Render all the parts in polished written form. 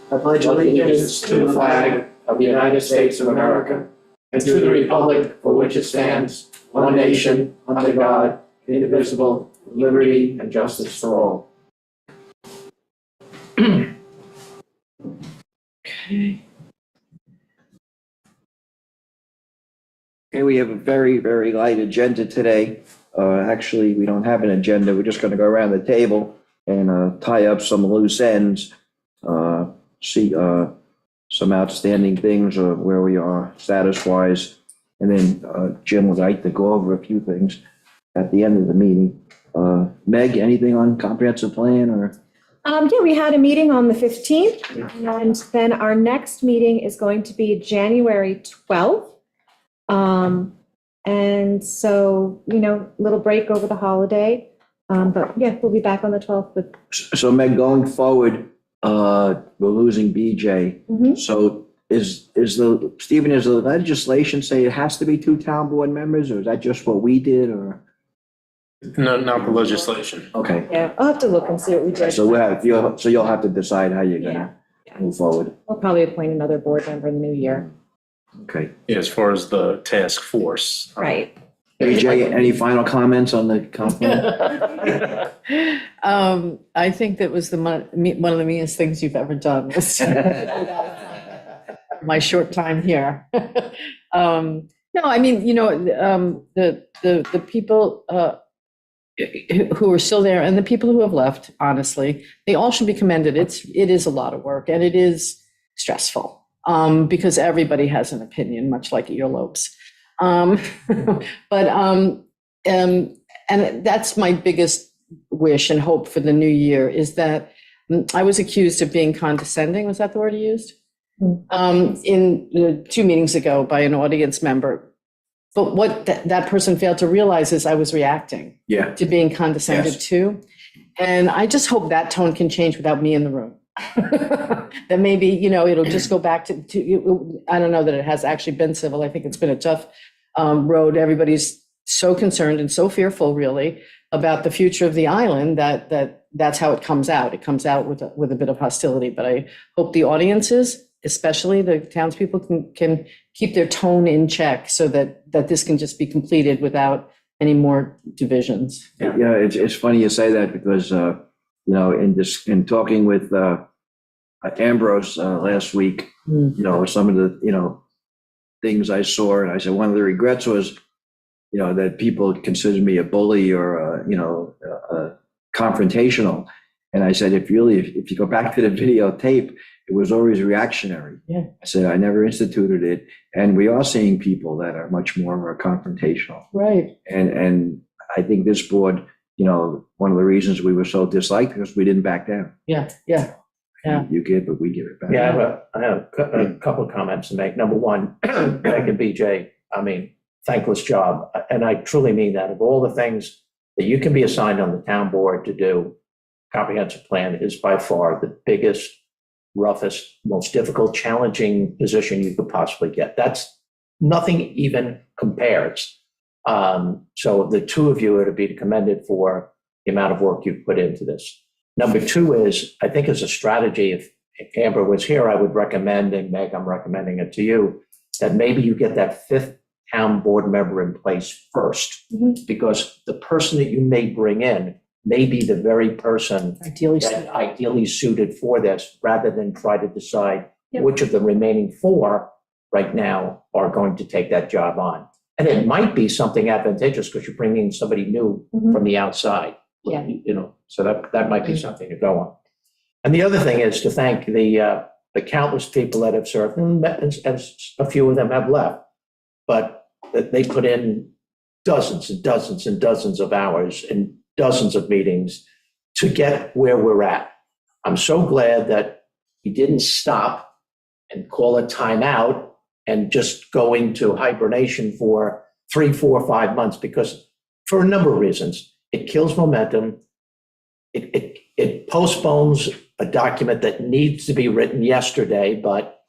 I pledge allegiance to the flag of the United States of America and to the republic for which it stands, one nation, under God, indivisible, with liberty and justice for all. Okay, we have a very, very light agenda today. Actually, we don't have an agenda. We're just going to go around the table and tie up some loose ends, see some outstanding things or where we are status-wise. And then Jim would like to go over a few things at the end of the meeting. Meg, anything on comprehensive plan or? Yeah, we had a meeting on the 15th, and then our next meeting is going to be January 12th. And so, little break over the holiday. But yeah, we'll be back on the 12th with. So Meg, going forward, we're losing BJ. Mhm. So is the legislation say it has to be 2 town board members, or is that just what we did, or? No, not the legislation. Okay, Yeah, I'll have to look and see what we did. so you'll have to decide how you're gonna move forward. We'll probably appoint another board member in the new year. Okay. Yeah, as far as the task force. Right. BJ, any final comments on the comp plan? I think that was one of the meanest things you've ever done. was My short time here. No, I mean, the people who are still there and the people who have left, honestly, they all should be commended. It is a lot of work and it is stressful because everybody has an opinion, much like earlobes. And that's my biggest wish and hope for the new year is that I was accused of being condescending. Was that the word you used? In 2 meetings ago by an audience member. But what that person failed to realize is I was reacting Yeah. to being condescended Yes. to. And I just hope that tone can change without me in the room. That maybe, it'll just go back to, I don't know that it has actually been civil. I think it's been a tough road. Everybody's so concerned and so fearful, really, about the future of the island that's how it comes out. It comes out with a bit of hostility. But I hope the audiences, especially the townspeople, can keep their tone in check so that this can just be completed without any more divisions. Yeah, it's funny you say that because, in talking with Ambrose last week, some of the, things I saw, and I said one of the regrets was, that people considered me a bully or, confrontational. And I said, if you go back to the videotape, it was always reactionary. Yeah. I said, I never instituted it. And we are seeing people that are much more confrontational. Right. And I think this board, one of the reasons we were so disliked because we didn't back down. Yeah. You give, but we give it back. Yeah, I have a couple of comments to make. Number one, Meg and BJ, thankless job. And I truly mean that. Of all the things that you can be assigned on the town board to do, comprehensive plan is by far the biggest, roughest, most difficult, challenging position you could possibly get. That's nothing even compares. So the two of you are to be commended for the amount of work you've put into this. Number two is, I think as a strategy, if Amber was here, I would recommend, and Meg, I'm recommending it to you, that maybe you get that 5th town board member in place first, because the person that you may bring in may be the very person Ideally. that's ideally suited for this, rather than try to decide Yep. which of the remaining 4 right now are going to take that job on. And it might be something advantageous because you're bringing somebody new Mhm. from the outside. Yeah. So that might be something to go on. And the other thing is to thank the countless people that have served, and a few of them have left, but they put in dozens and dozens and dozens of hours and dozens of meetings to get where we're at. I'm so glad that we didn't stop and call a timeout and just go into hibernation for 3, 4, 5 months, because for a number of reasons, it kills momentum. It postpones a document that needs to be written yesterday, but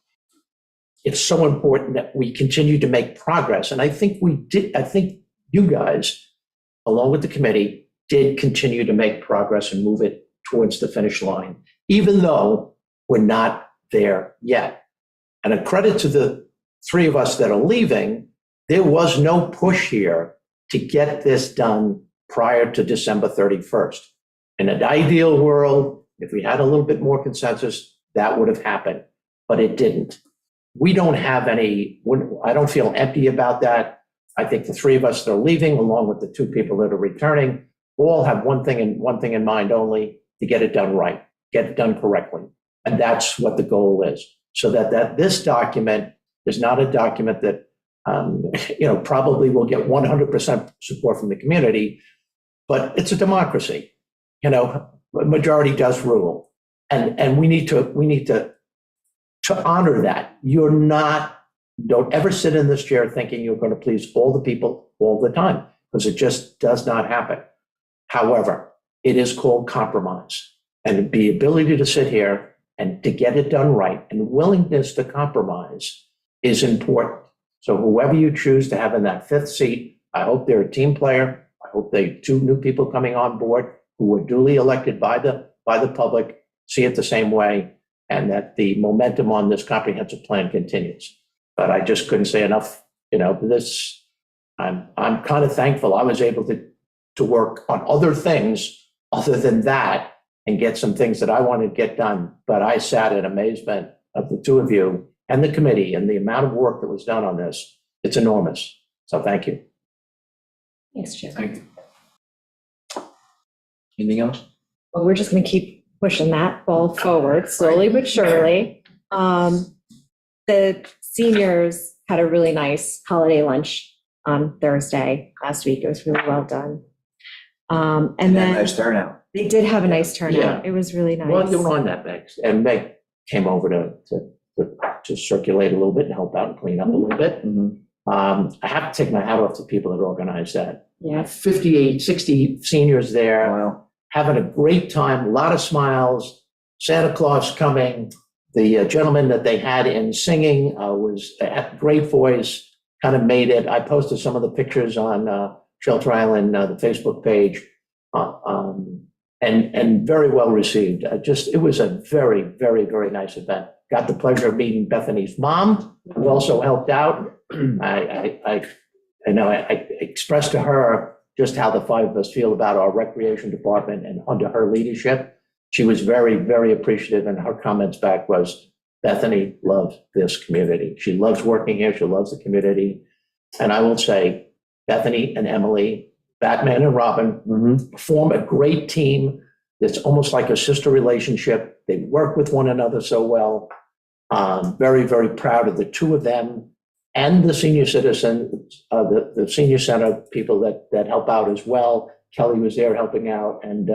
it's so important that we continue to make progress. And I think we did. I think you guys, along with the committee, did continue to make progress and move it towards the finish line, even though we're not there yet. And a credit to the three of us that are leaving, there was no push here to get this done prior to December 31st. In an ideal world, if we had a little bit more consensus, that would have happened, but it didn't. We don't have any, I don't feel empty about that. I think the three of us that are leaving, along with the two people that are returning, all have one thing in mind only, to get it done right, get it done correctly. And that's what the goal is. So that this document is not a document that, probably will get 100% support from the community, but it's a democracy. Majority does rule. And we need to honor that. Don't ever sit in this chair thinking you're going to please all the people all the time, because it just does not happen. However, it is called compromise, and the ability to sit here and to get it done right and willingness to compromise is important. So whoever you choose to have in that fifth seat, I hope they're a team player. I hope they two new people coming on board who were duly elected by the public see it the same way, and that the momentum on this comprehensive plan continues. But I just couldn't say enough, this, I'm kind of thankful I was able to work on other things other than that and get some things that I wanted to get done. But I sat in amazement of the two of you and the committee and the amount of work that was done on this. It's enormous. So thank you. Thanks, Jim. Thank you. Anything else? Well, we're just going to keep pushing that ball forward slowly but surely. The seniors had a really nice holiday lunch on Thursday last week. It was really well done. And then Nice turnout. they did have a nice turnout. Yeah. It was really nice. Well, you're on that, Meg. And Meg came over to circulate a little bit and help out and clean up a little bit. Mhm. I have to take my hat off to people that organized that. Yeah. 58, 60 seniors there, Wow. having a great time, a lot of smiles, Santa Claus coming. The gentleman that they had in singing had a great voice, kind of made it. I posted some of the pictures on Shelter Island, the Facebook page, and very well received. It was a very, very, very nice event. Got the pleasure of meeting Bethany's mom, who also helped out. I expressed to her just how the five of us feel about our recreation department and under her leadership. She was very, very appreciative, and her comments back was, Bethany loves this community. She loves working here. She loves the community. And I will say, Bethany and Emily, Batman and Robin, Mhm. form a great team. It's almost like a sister relationship. They work with one another so well. Very, very proud of the two of them and the senior citizens, the senior center people that help out as well. Kelly was there helping out, and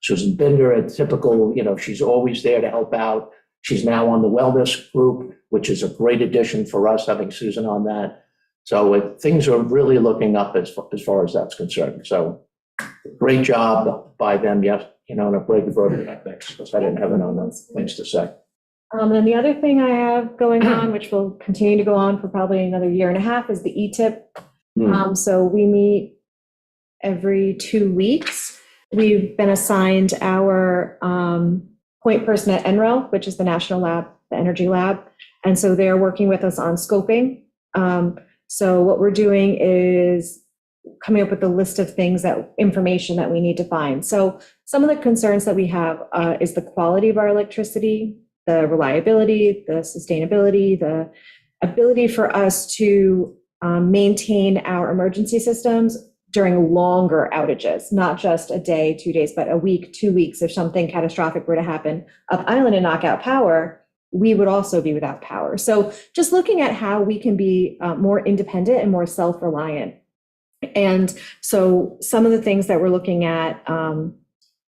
Susan Binder, a typical, she's always there to help out. She's now on the wellness group, which is a great addition for us, having Susan on that. So things are really looking up as far as that's concerned. So great job by them, yes, and I'm glad you brought it up next, because I didn't have it on those things to say. And the other thing I have going on, which will continue to go on for probably another year and a half, is the ETIP. So we meet every 2 weeks. We've been assigned our point person at NREL, which is the national lab, the energy lab. And so they're working with us on scoping. So what we're doing is coming up with a list of information that we need to find. So some of the concerns that we have is the quality of our electricity, the reliability, the sustainability, the ability for us to maintain our emergency systems during longer outages, not just a day, 2 days, but a week, 2 weeks. If something catastrophic were to happen up island and knock out power, we would also be without power. So just looking at how we can be more independent and more self-reliant. And so some of the things that we're looking at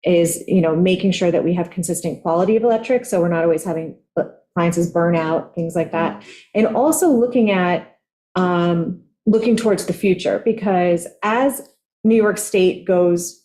is, making sure that we have consistent quality of electric. So we're not always having appliances burn out, things like that. And also looking at, looking towards the future, because as New York State goes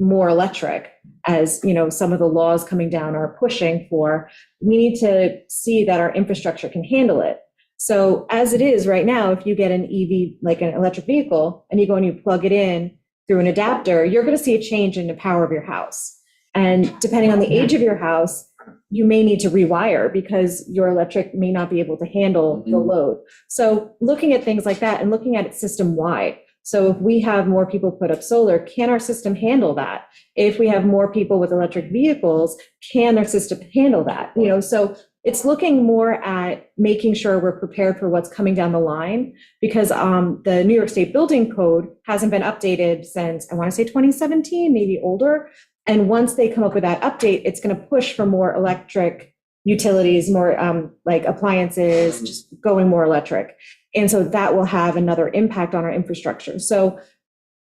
more electric, as some of the laws coming down are pushing for, we need to see that our infrastructure can handle it. So as it is right now, if you get an EV, like an electric vehicle, and you go and you plug it in through an adapter, you're going to see a change in the power of your house. And depending on the age of your house, you may need to rewire because your electric may not be able to handle the load. So looking at things like that and looking at it system-wide. So if we have more people put up solar, can our system handle that? If we have more people with electric vehicles, can their system handle that? So it's looking more at making sure we're prepared for what's coming down the line, because the New York State Building Code hasn't been updated since, I want to say 2017, maybe older. And once they come up with that update, it's going to push for more electric utilities, more like appliances, just going more electric. And so that will have another impact on our infrastructure. So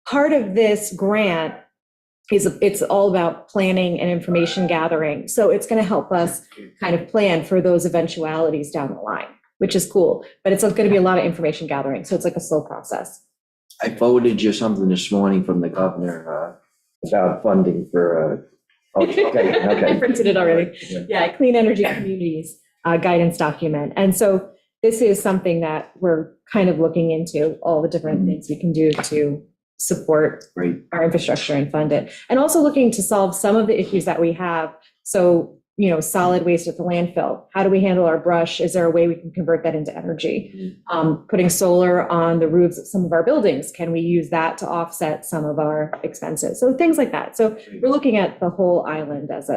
part of this grant it's all about planning and information gathering. So it's going to help us kind of plan for those eventualities down the line, which is cool. But it's going to be a lot of information gathering. So it's like a slow process. I forwarded you something this morning from the governor about funding for, I printed it already. Yeah, Clean Energy Communities guidance document. And so this is something that we're kind of looking into, all the different things we can do to support Great. our infrastructure and fund it. And also looking to solve some of the issues that we have. So, solid waste at the landfill. How do we handle our brush? Is there a way we can convert that into energy? Putting solar on the roofs of some of our buildings. Can we use that to offset some of our expenses? So things like that. So we're looking at the whole island as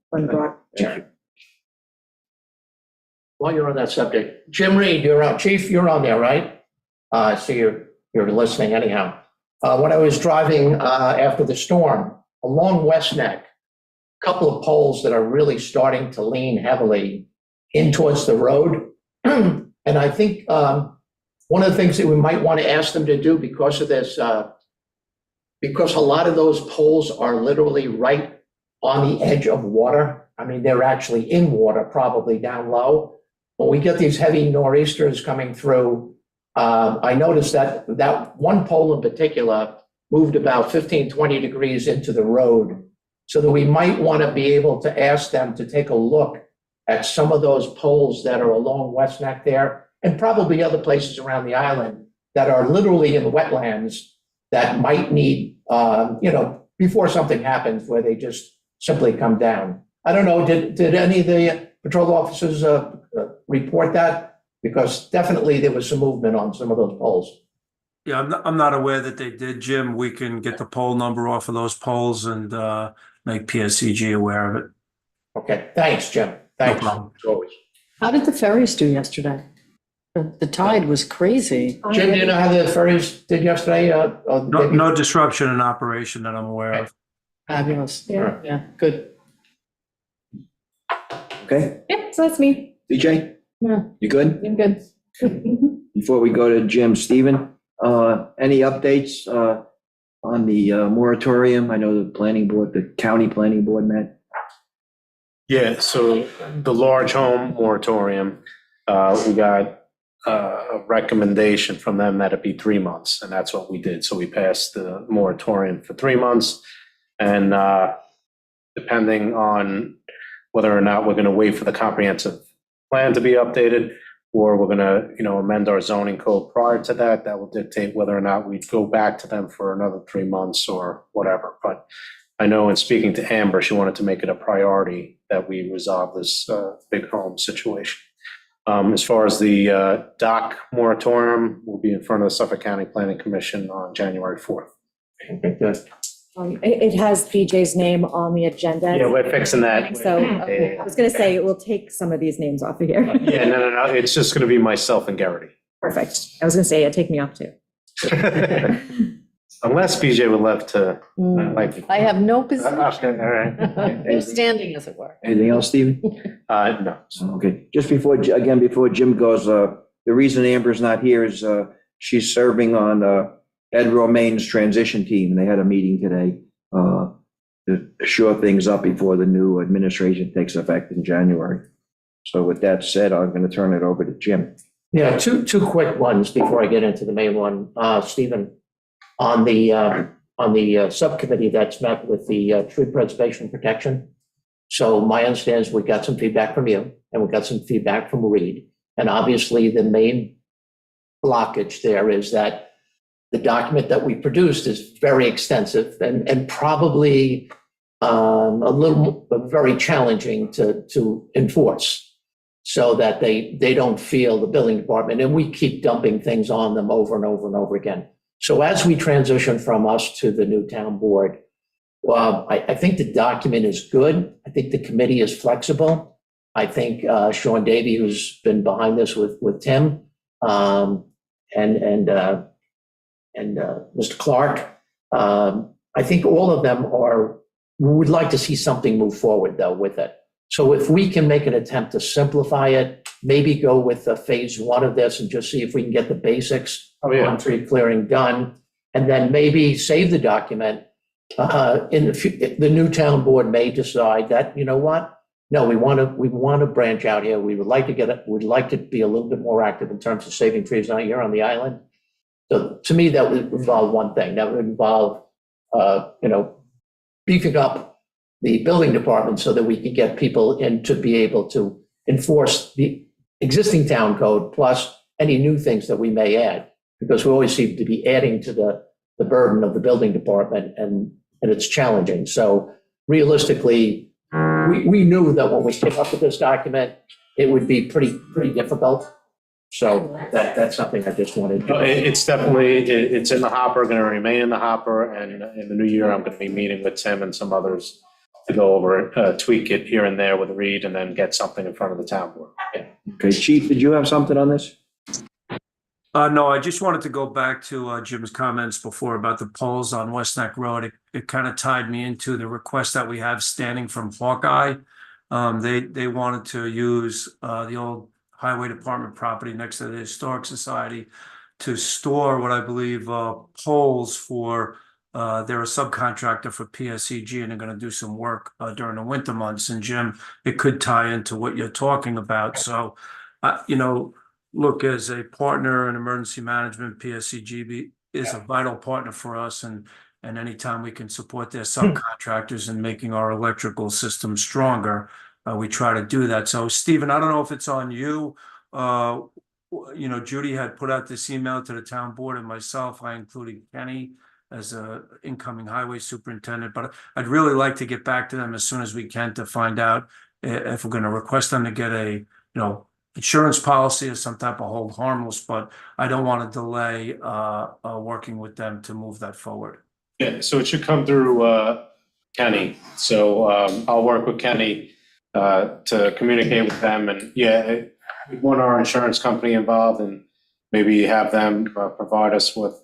one broad picture. While you're on that subject, Jim Reed, you're on. Chief, you're on there, right? So you're listening anyhow. When I was driving after the storm along West Neck, a couple of poles that are really starting to lean heavily in towards the road. And I think one of the things that we might want to ask them to do because of this, because a lot of those poles are literally right on the edge of water. I mean, they're actually in water, probably down low. When we get these heavy nor'easters coming through, I noticed that one pole in particular moved about 15, 20 degrees into the road. So that we might want to be able to ask them to take a look at some of those poles that are along West Neck there, and probably other places around the island that are literally in wetlands that might need, before something happens where they just simply come down. I don't know, did any of the patrol officers report that? Because definitely there was some movement on some of those poles. Yeah, I'm not aware that they did, Jim. We can get the poll number off of those polls and make PSCG aware of it. Okay, thanks, Jim. Thanks. No problem. As always. How did the ferries do yesterday? The tide was crazy. Jim, do you know how the ferries did yesterday? No disruption in operation that I'm aware of. Fabulous. Yeah. Yeah, good. Okay, Yeah, so that's me. BJ, Yeah, you good? I'm good. Before we go to Jim, Stephen, any updates on the moratorium? I know the county planning board met. Yeah, so the large home moratorium, we got a recommendation from them that it be 3 months, and that's what we did. So we passed the moratorium for 3 months, and depending on whether or not we're going to wait for the comprehensive plan to be updated, or we're going to, amend our zoning code prior to that, that will dictate whether or not we go back to them for another 3 months or whatever. But I know in speaking to Amber, she wanted to make it a priority that we resolve this big home situation. As far as the dock moratorium, we'll be in front of the Suffolk County Planning Commission on January 4th. Okay, good. It has BJ's name on the agenda. Yeah, we're fixing that. So I was going to say, it will take some of these names off of here. Yeah, no, it's just going to be myself and Garrity. Perfect. I was going to say, take me off too. Unless BJ would love to. I have no position. Okay, all right. No standing, as it were. Anything else, Stephen? No. Okay, just before Jim goes, the reason Amber's not here is she's serving on Ed Romaine's transition team, and they had a meeting today to shore things up before the new administration takes effect in January. So with that said, I'm going to turn it over to Jim. Yeah, two quick ones before I get into the main one. Stephen, on the subcommittee that's met with the tree preservation protection. So my understanding is we got some feedback from you, and we got some feedback from Reed. And obviously the main blockage there is that the document that we produced is very extensive and probably a little, very challenging to enforce, so that they don't feel the building department, and we keep dumping things on them over and over and over again. So as we transition from us to the new town board, I think the document is good. I think the committee is flexible. I think Sean Davey, who's been behind this with Tim, and Mr. Clark, I think all of them we would like to see something move forward though with it. So if we can make an attempt to simplify it, maybe go with the phase one of this and just see if we can get the basics on tree clearing done, and then maybe save the document. The new town board may decide that, you know what? No, we want to branch out here. We would like to we'd like to be a little bit more active in terms of saving trees out here on the island. So to me, that would involve one thing. That would involve, beefing up the building department so that we can get people in to be able to enforce the existing town code plus any new things that we may add, because we always seem to be adding to the burden of the building department, and it's challenging. So realistically, we knew that when we came up with this document, it would be pretty difficult. So that's something I just wanted to. It's definitely, it's in the hopper, going to remain in the hopper, and in the new year, I'm going to be meeting with Tim and some others to go over it, tweak it here and there with Reed, and then get something in front of the town board. Okay, Chief, did you have something on this? No, I just wanted to go back to Jim's comments before about the poles on West Neck Road. It kind of tied me into the request that we have standing from Hawkeye. They wanted to use the old Highway Department property next to the Historic Society to store what I believe poles for, they're a subcontractor for PSEG, and they're going to do some work during the winter months. And Jim, it could tie into what you're talking about. So, look, as a partner in emergency management, PSCG is a vital partner for us, and anytime we can support their subcontractors in making our electrical system stronger, we try to do that. So, Stephen, I don't know if it's on you. Judy had put out this email to the town board and myself. I included Kenny as a incoming highway superintendent, but I'd really like to get back to them as soon as we can to find out if we're going to request them to get a, insurance policy or some type of hold harmless, but I don't want to delay working with them to move that forward. Yeah, so it should come through Kenny. So I'll work with Kenny to communicate with them, and we want our insurance company involved, and maybe have them provide us with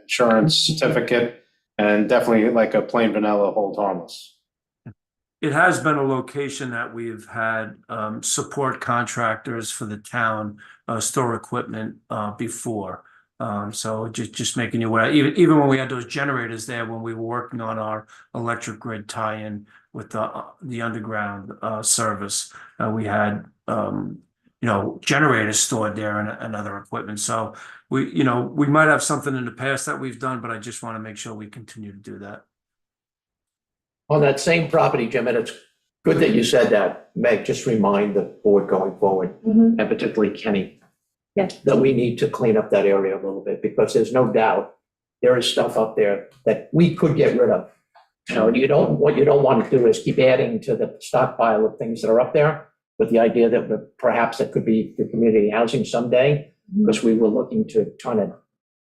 insurance certificate, and definitely like a plain vanilla hold harmless. It has been a location that we've had support contractors for the town store equipment before. So just making you aware, even when we had those generators there, when we were working on our electric grid tie-in with the underground service, we had generators stored there and other equipment. So we might have something in the past that we've done, but I just want to make sure we continue to do that. On that same property, Jim, and it's good that you said that, Meg, just remind the board going forward, and particularly Kenny, that we need to clean up that area a little bit, because there's no doubt there is stuff up there that we could get rid of. What you don't want to do is keep adding to the stockpile of things that are up there, with the idea that perhaps that could be the community housing someday, because we were looking to turn it.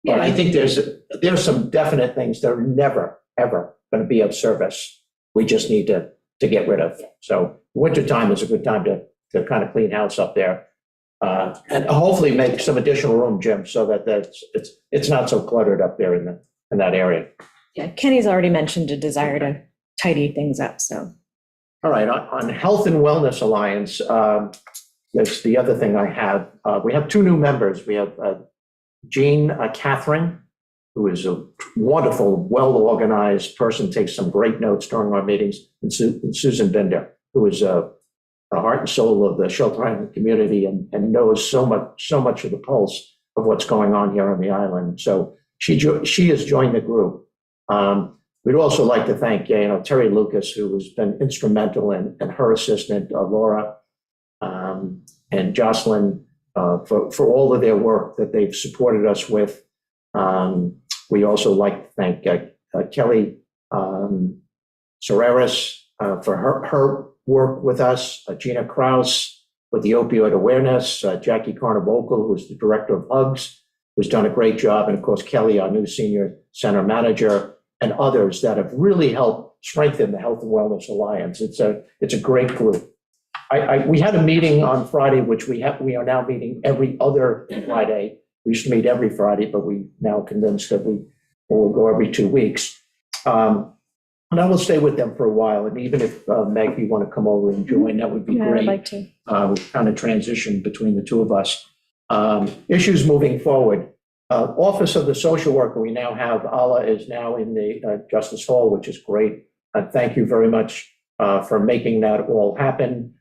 But I think there's some definite things that are never, ever going to be of service. We just need to get rid of. So wintertime is a good time to kind of clean house up there. And hopefully make some additional room, Jim, so that it's not so cluttered up there in that area. Yeah, Kenny's already mentioned a desire to tidy things up, so. All right, on Health and Wellness Alliance, that's the other thing I have. We have two new members. We have Jean Catherine, who is a wonderful, well-organized person, takes some great notes during our meetings, and Susan Bender, who is the heart and soul of the Shelter Island community and knows so much of the pulse of what's going on here on the island. So she has joined the group. We'd also like to thank Terry Lucas, who has been instrumental, and her assistant, Laura, and Jocelyn, for all of their work that they've supported us with. We also like to thank Kelly Soreris for her work with us, Gina Kraus with the opioid awareness, Jackie Carnavocal, who's the director of HUGS, who's done a great job, and of course, Kelly, our new senior center manager, and others that have really helped strengthen the Health and Wellness Alliance. It's a great group. We had a meeting on Friday, which we are now meeting every other Friday. We used to meet every Friday, but we now convinced that we will go every 2 weeks. And I will stay with them for a while. And even if Meg, you want to come over and join, that would be Yeah, I would great. like to. We kind of transition between the two of us. Issues moving forward. Office of the Social Worker, we now have, Ala is now in the Justice Hall, which is great. Thank you very much for making that all happen.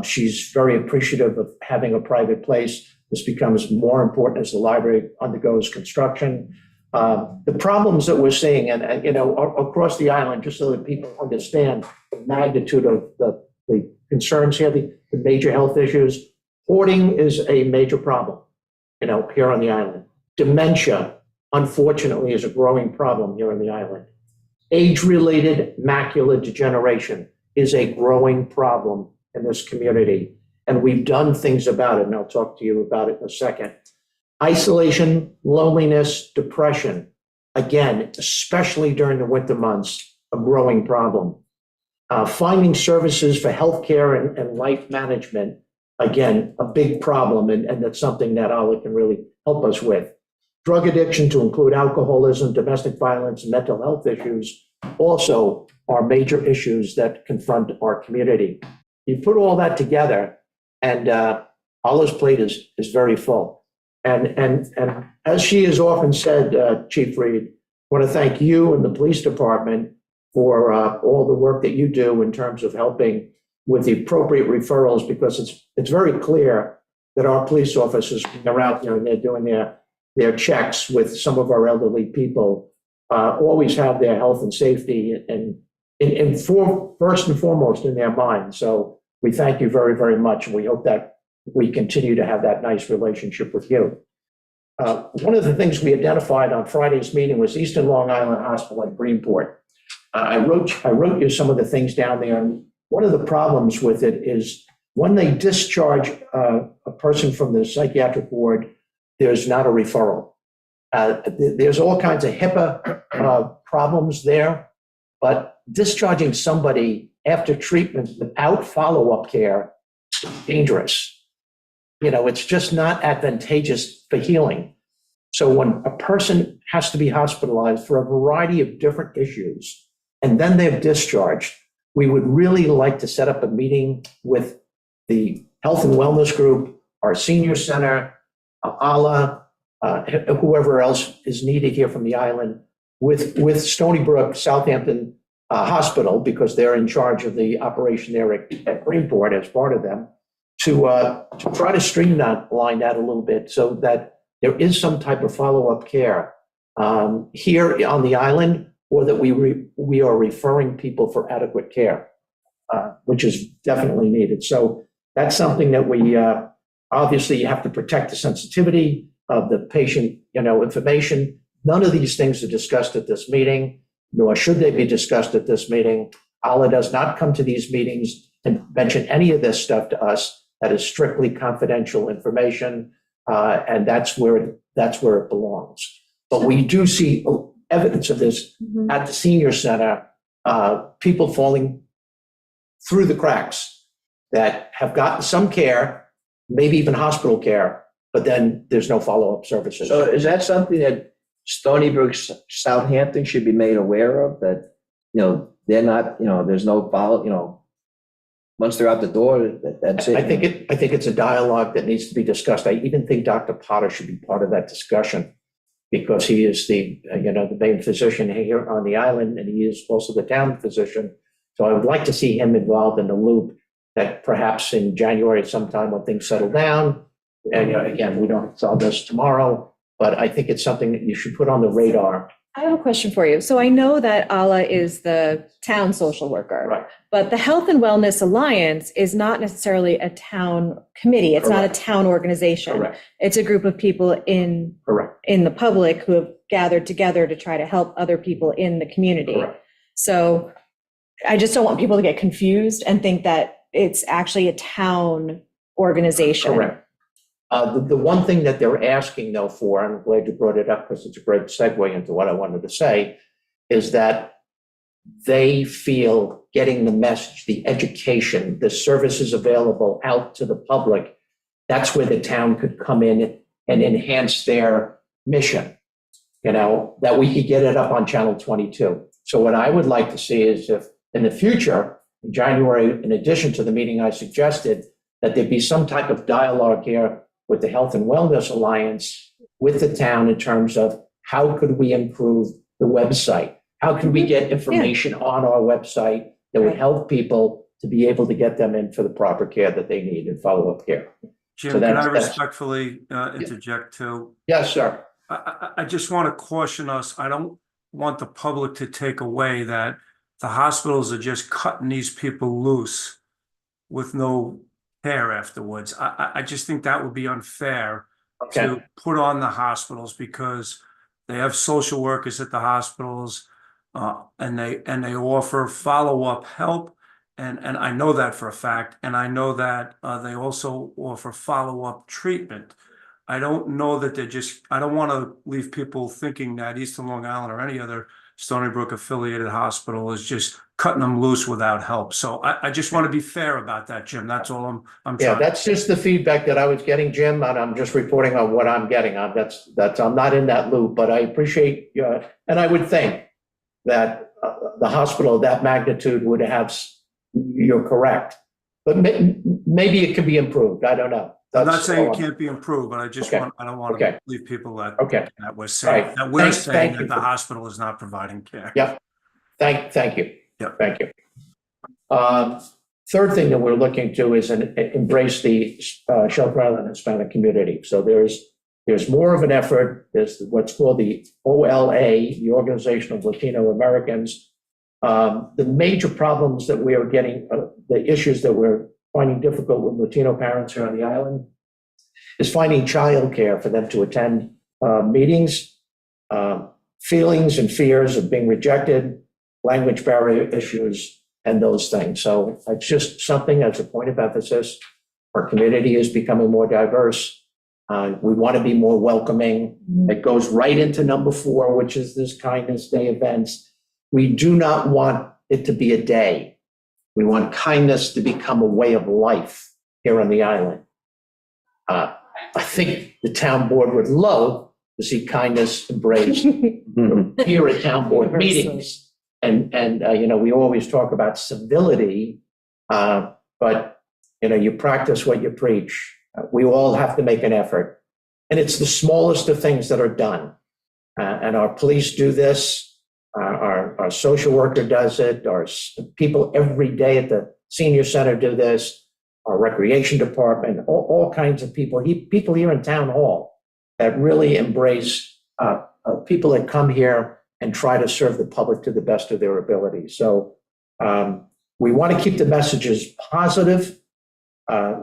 She's very appreciative of having a private place. This becomes more important as the library undergoes construction. The problems that we're seeing, and across the island, just so that people understand the magnitude of the concerns here, the major health issues. Hoarding is a major problem, here on the island. Dementia, unfortunately, is a growing problem here on the island. Age-related macular degeneration is a growing problem in this community, and we've done things about it, and I'll talk to you about it in a second. Isolation, loneliness, depression, again, especially during the winter months, a growing problem. Finding services for healthcare and life management, again, a big problem, and that's something that Ala can really help us with. Drug addiction, to include alcoholism, domestic violence, mental health issues, also are major issues that confront our community. You put all that together, and Ala's plate is very full. And as she has often said, Chief Reed, I want to thank you and the police department for all the work that you do in terms of helping with the appropriate referrals, because it's very clear that our police officers, when they're out there and they're doing their checks with some of our elderly people, always have their health and safety first and foremost in their mind. So we thank you very, very much, and we hope that we continue to have that nice relationship with you. One of the things we identified on Friday's meeting was Eastern Long Island Hospital at Greenport. I wrote you some of the things down there, and one of the problems with it is when they discharge a person from the psychiatric ward, there's not a referral. There's all kinds of HIPAA problems there, but discharging somebody after treatment without follow-up care is dangerous. It's just not advantageous for healing. So when a person has to be hospitalized for a variety of different issues, and then they're discharged, we would really like to set up a meeting with the Health and Wellness Group, our senior center, Ala, whoever else is needed here from the island, with Stony Brook, Southampton Hospital, because they're in charge of the operation there at Greenport as part of them, to try to streamline that a little bit so that there is some type of follow-up care here on the island, or that we are referring people for adequate care, which is definitely needed. So that's something that we obviously you have to protect the sensitivity of the patient, information. None of these things are discussed at this meeting, nor should they be discussed at this meeting. Ala does not come to these meetings and mention any of this stuff to us. That is strictly confidential information, and that's where it belongs. But we do see evidence of this at the senior center, people falling through the cracks that have gotten some care, maybe even hospital care, but then there's no follow-up services. So is that something that Stony Brook, Southampton should be made aware of, that, they're not, there's no follow, once they're out the door, that's it? I think it's a dialogue that needs to be discussed. I even think Dr. Potter should be part of that discussion, because he is the main physician here on the island, and he is also the town physician. So I would like to see him involved in the loop, that perhaps in January sometime when things settle down, and again, we don't solve this tomorrow, but I think it's something that you should put on the radar. I have a question for you. So I know that Ala is the town social worker, Right. but the Health and Wellness Alliance is not necessarily a town committee. It's not a town organization. Correct. It's a group of people in the public who have gathered together to try to help other people in the community. Correct. So I just don't want people to get confused and think that it's actually a town organization. Correct. The one thing that they're asking though for, and I'm glad you brought it up because it's a great segue into what I wanted to say, is that they feel getting the message, the education, the services available out to the public, that's where the town could come in and enhance their mission, that we could get it up on Channel 22. So what I would like to see is if in the future, in January, in addition to the meeting I suggested, that there be some type of dialogue here with the Health and Wellness Alliance, with the town in terms of how could we improve the website? How can we get information on our website that would Right. help people to be able to get them in for the proper care that they need and follow-up care? Jim, So can I that's- respectfully interject too? Yes, sir. I just want to caution us, I don't want the public to take away that the hospitals are just cutting these people loose with no care afterwards. I just think that would be unfair Okay. to put on the hospitals because they have social workers at the hospitals and they offer follow-up help. And I know that for a fact. And I know that they also offer follow-up treatment. I don't know that I don't want to leave people thinking that Eastern Long Island or any other Stony Brook affiliated hospital is just cutting them loose without help. So I just want to be fair about that, Jim. That's all I'm Yeah, trying. that's just the feedback that I was getting, Jim, and I'm just reporting on what I'm getting. I'm not in that loop, but I appreciate you. And I would think that the hospital of that magnitude would have, you're correct. But maybe it could be improved. I don't know. I'm not That's saying all it can't be improved, but I Okay. don't want Okay. to leave people that Okay. we're saying, Right. that we're Thank saying you that the for- hospital is not providing care. Yep. Thank you. Yep. Thank you. Third thing that we're looking to is embrace the Shelter Island Hispanic community. So there's more of an effort. There's what's called the OLA, the Organization of Latino Americans. The major problems that we are getting, the issues that we're finding difficult with Latino parents here on the island is finding childcare for them to attend meetings, feelings and fears of being rejected, language barrier issues, and those things. So it's just something as a point of emphasis. Our community is becoming more diverse. We want to be more welcoming. It goes right into number 4, which is this Kindness Day events. We do not want it to be a day. We want kindness to become a way of life here on the island. I think the town board would love to see kindness embraced here at town board meetings. And we always talk about civility, but, you practice what you preach. We all have to make an effort. And it's the smallest of things that are done. And our police do this. Our social worker does it. Our people every day at the senior center do this. Our recreation department, all kinds of people. People here in town hall that really embrace people that come here and try to serve the public to the best of their ability. So we want to keep the messages positive.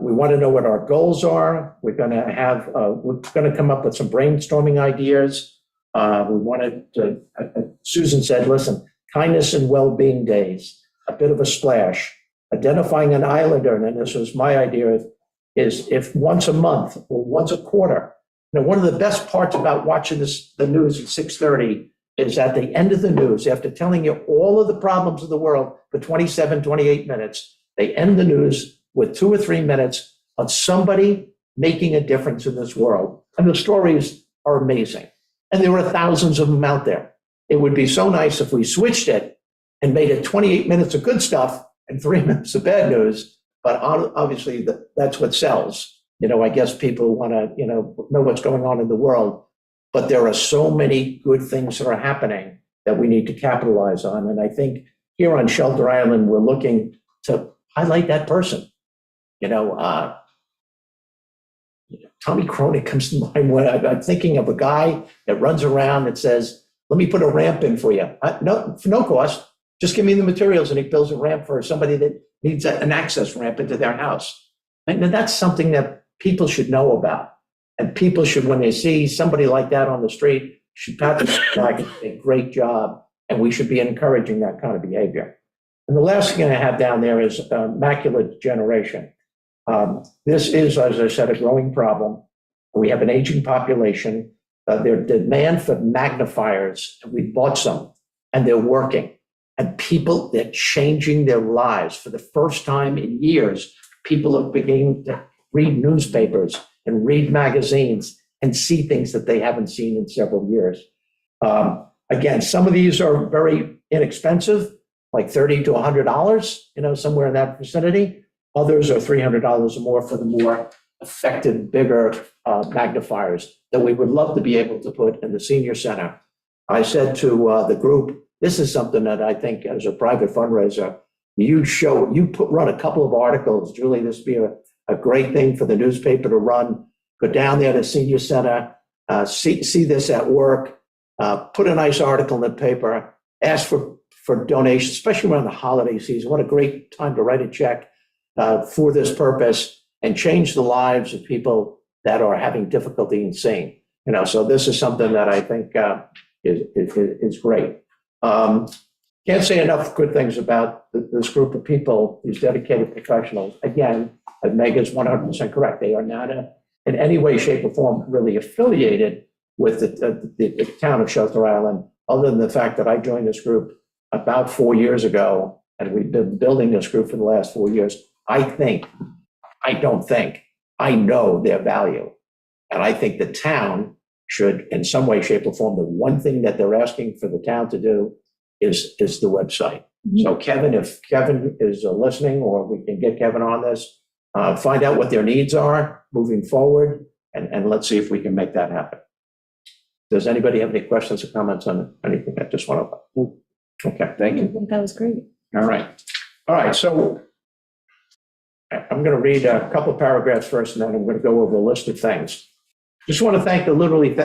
We want to know what our goals are. We're going to come up with some brainstorming ideas. We wanted to, Susan said, listen, kindness and well-being days, a bit of a splash, identifying an islander, and this was my idea, is if once a month or once a quarter. One of the best parts about watching the news at 6:30 is at the end of the news, after telling you all of the problems of the world for 27, 28 minutes, they end the news with 2 or 3 minutes of somebody making a difference in this world. And the stories are amazing. And there are thousands of them out there. It would be so nice if we switched it and made it 28 minutes of good stuff and 3 minutes of bad news. But obviously that's what sells. I guess people want to, know what's going on in the world. But there are so many good things that are happening that we need to capitalize on. And I think here on Shelter Island, we're looking to highlight that person. Tommy Cronin comes to mind when I'm thinking of a guy that runs around that says, let me put a ramp in for you. No, for no cost. Just give me the materials, and he builds a ramp for somebody that needs an access ramp into their house. And that's something that people should know about. And people should, when they see somebody like that on the street, should pat them back and say, great job. And we should be encouraging that kind of behavior. And the last thing I have down there is macular degeneration. This is, as I said, a growing problem. We have an aging population. Their demand for magnifiers, we bought some, and they're working. And people, they're changing their lives. For the first time in years, people are beginning to read newspapers and read magazines and see things that they haven't seen in several years. Again, some of these are very inexpensive, like $30 to $100, somewhere in that vicinity. Others are $300 or more for the more effective, bigger magnifiers that we would love to be able to put in the senior center. I said to the group, this is something that I think as a private fundraiser, run a couple of articles. Julie, this would be a great thing for the newspaper to run. Go down there to senior center, see this at work, put a nice article in the paper, ask for donations, especially around the holiday season. What a great time to write a check for this purpose and change the lives of people that are having difficulty in seeing. So this is something that I think is great. Can't say enough good things about this group of people, these dedicated professionals. Again, Meg is 100% correct. They are not in any way, shape, or form really affiliated with the town of Shelter Island, other than the fact that I joined this group about 4 years ago, and we've been building this group for the last 4 years. I know their value. And I think the town should, in some way, shape, or form, the one thing that they're asking for the town to do is the website. So Kevin, if Kevin is listening, or we can get Kevin on this, find out what their needs are moving forward, and let's see if we can make that happen. Does anybody have any questions or comments on anything? I just want to. Okay, thank you. I think that was great. All right. So I'm going to read a couple of paragraphs first, and then I'm going to go over a list of things. Just want to thank the literally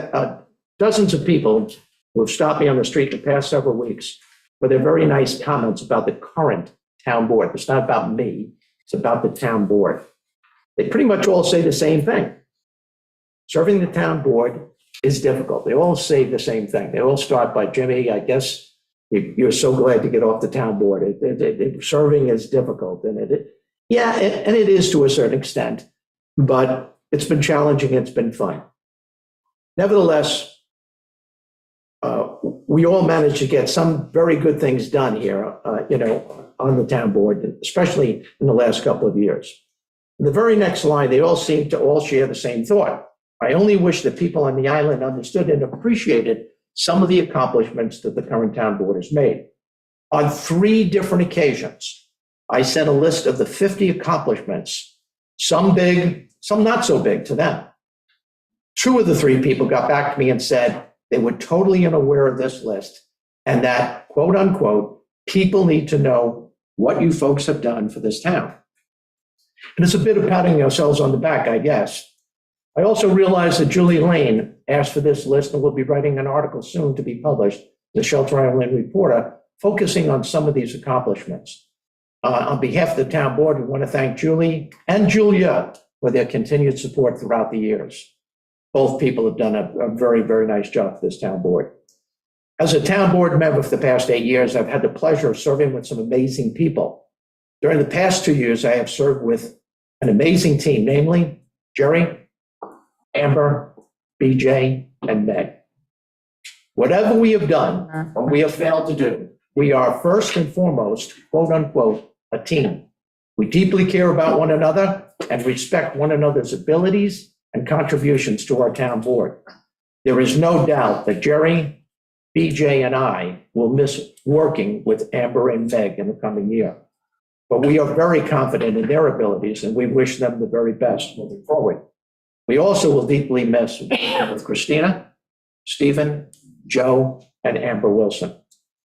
dozens of people who have stopped me on the street in the past several weeks for their very nice comments about the current town board. It's not about me. It's about the town board. They pretty much all say the same thing. Serving the town board is difficult. They all say the same thing. They all start by, Jimmy, I guess you're so glad to get off the town board. Serving is difficult. And it is to a certain extent, but it's been challenging. It's been fun. Nevertheless, we all managed to get some very good things done here, on the town board, especially in the last couple of years. In the very next line, they all seem to all share the same thought. I only wish that people on the island understood and appreciated some of the accomplishments that the current town board has made. On 3 different occasions, I sent a list of the 50 accomplishments, some big, some not so big to them. 2 of the 3 people got back to me and said they were totally unaware of this list, and that, quote unquote, people need to know what you folks have done for this town. And it's a bit of patting ourselves on the back, I guess. I also realized that Julie Lane asked for this list and will be writing an article soon to be published, the Shelter Island Reporter, focusing on some of these accomplishments. On behalf of the town board, we want to thank Julie and Julia for their continued support throughout the years. Both people have done a very, very nice job for this town board. As a town board member for the past 8 years, I've had the pleasure of serving with some amazing people. During the past 2 years, I have served with an amazing team, namely Jerry, Amber, BJ, and Meg. Whatever we have done or we have failed to do, we are first and foremost, quote unquote, a team. We deeply care about one another and respect one another's abilities and contributions to our town board. There is no doubt that Jerry, BJ, and I will miss working with Amber and Meg in the coming year. But we are very confident in their abilities, and we wish them the very best moving forward. We also will deeply miss with Christina, Stephen, Joe, and Amber Wilson,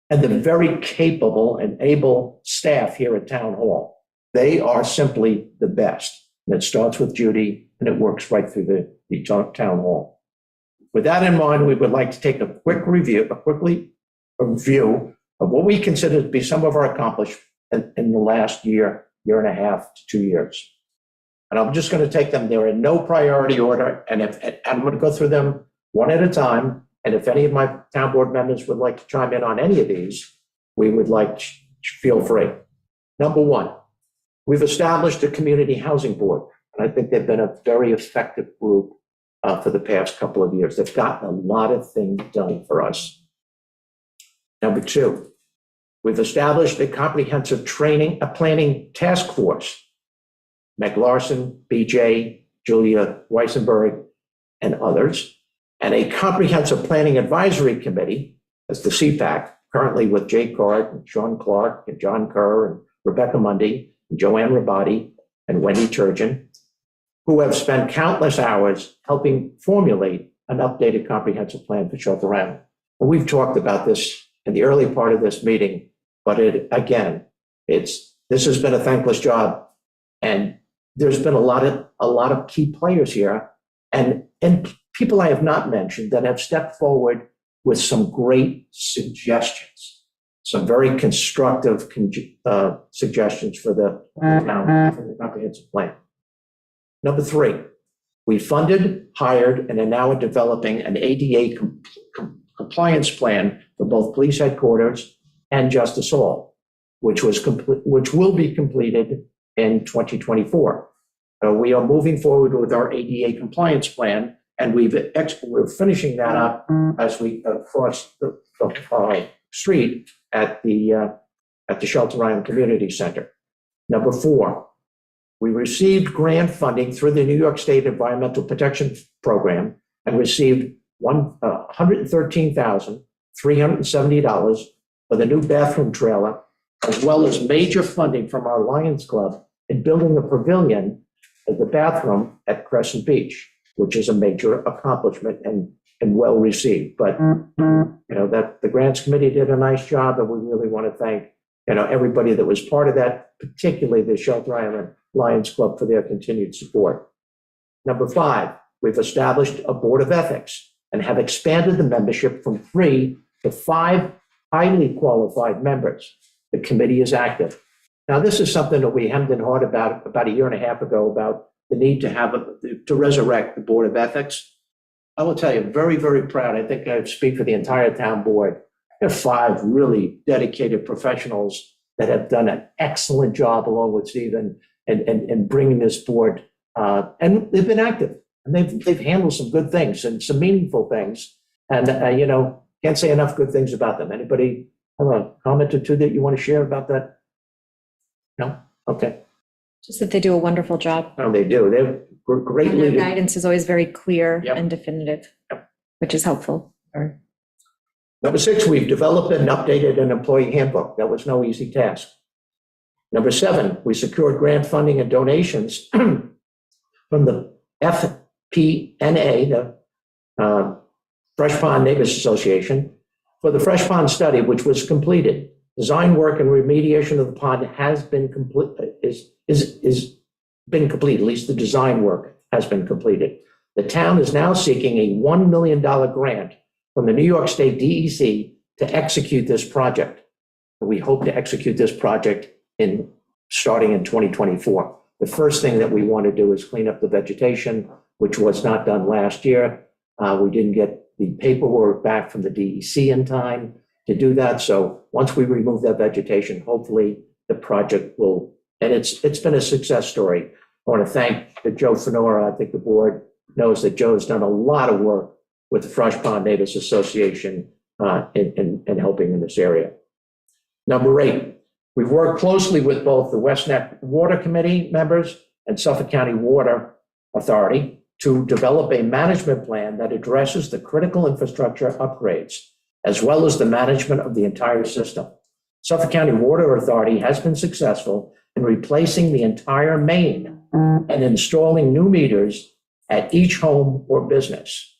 and the very capable and able staff here at Town Hall. They are simply the best. And it starts with Judy, and it works right through the Town Hall. With that in mind, we would like to take a quick review of what we consider to be some of our accomplishments in the last year and a half to 2 years. And I'm just going to take them. They're in no priority order, and I'm going to go through them one at a time. And if any of my town board members would like to chime in on any of these, we would like to feel free. Number one, we've established a community housing board, and I think they've been a very effective group for the past couple of years. They've gotten a lot of things done for us. Number two, we've established a comprehensive planning task force. Meg Larson, BJ, Julia Weissenberg, and others, and a comprehensive planning advisory committee, as the CPAC, currently with Jay Card, and Sean Clark, and John Kerr, and Rebecca Mundy, and Joanne Rabati, and Wendy Turgeon, who have spent countless hours helping formulate an updated comprehensive plan for Shelter Island. And we've talked about this in the early part of this meeting, but this has been a thankless job, and there's been a lot of key players here, and people I have not mentioned that have stepped forward with some great suggestions, some very constructive suggestions for the comprehensive plan. Number three, we funded, hired, and are now developing an ADA compliance plan for both police headquarters and Justice Hall, which will be completed in 2024. We are moving forward with our ADA compliance plan, and we're finishing that up as we cross the street at the Shelter Island Community Center. Number four, we received grant funding through the New York State Environmental Protection Program and received $113,370 for the new bathroom trailer, as well as major funding from our Lions Club in building a pavilion at the bathroom at Crescent Beach, which is a major accomplishment and well received. But that the grants committee did a nice job, and we really want to thank everybody that was part of that, particularly the Shelter Island Lions Club, for their continued support. Number five, we've established a board of ethics and have expanded the membership from 3 to 5 highly qualified members. The committee is active. Now, this is something that we hemmed and hawed about a year and a half ago, about the need to resurrect the Board of Ethics. I will tell you, very, very proud. I think I speak for the entire town board. There are 5 really dedicated professionals that have done an excellent job, along with Stephen, and bringing this board. And they've been active, and they've handled some good things and some meaningful things. And can't say enough good things about them. Anybody have a comment or two that you want to share about that? No? Okay. Just that they do a wonderful job. No, they do. They're great And their leaders. guidance is always very clear Yep. and definitive, Yep. which is helpful. Number 6, we've developed and updated an employee handbook. That was no easy task. Number 7, we secured grant funding and donations from the FPNA, the Fresh Pond Neighbors Association, for the Fresh Pond study, which was completed. Design work and remediation of the pond has been complete, is been completed. At least the design work has been completed. The town is now seeking a $1 million grant from the New York State DEC to execute this project. We hope to execute this project starting in 2024. The first thing that we want to do is clean up the vegetation, which was not done last year. We didn't get the paperwork back from the DEC in time to do that. So once we remove that vegetation, hopefully the project will, and it's been a success story. I want to thank Joe Fenora. I think the board knows that Joe's done a lot of work with the Fresh Pond Neighbors Association in helping in this area. Number 8, we've worked closely with both the West Neck Water Committee members and Suffolk County Water Authority to develop a management plan that addresses the critical infrastructure upgrades, as well as the management of the entire system. Suffolk County Water Authority has been successful in replacing the entire main and installing new meters at each home or business.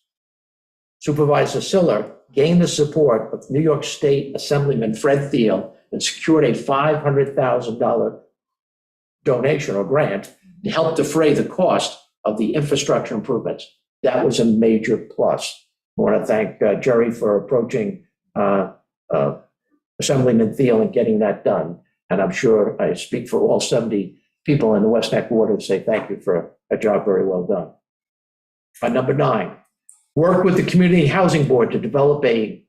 Supervisor Siller gained the support of New York State Assemblyman Fred Thiel and secured a $500,000 donation or grant to help defray the cost of the infrastructure improvements. That was a major plus. I want to thank Jerry for approaching Assemblyman Thiel and getting that done. And I'm sure I speak for all 70 people in the West Neck Water to say thank you for a job very well done. Number 9, work with the Community Housing Board to develop a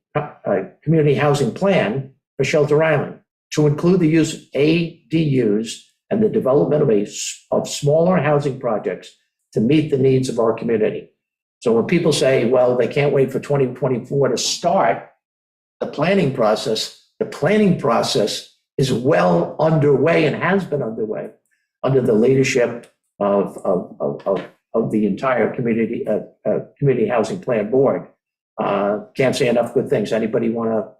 community housing plan for Shelter Island. to include the use of ADUs and the development of smaller housing projects to meet the needs of our community. So when people say, well, they can't wait for 2024 to start the planning process is well underway and has been underway under the leadership of the entire community housing plan board. Can't say enough good things. Anybody want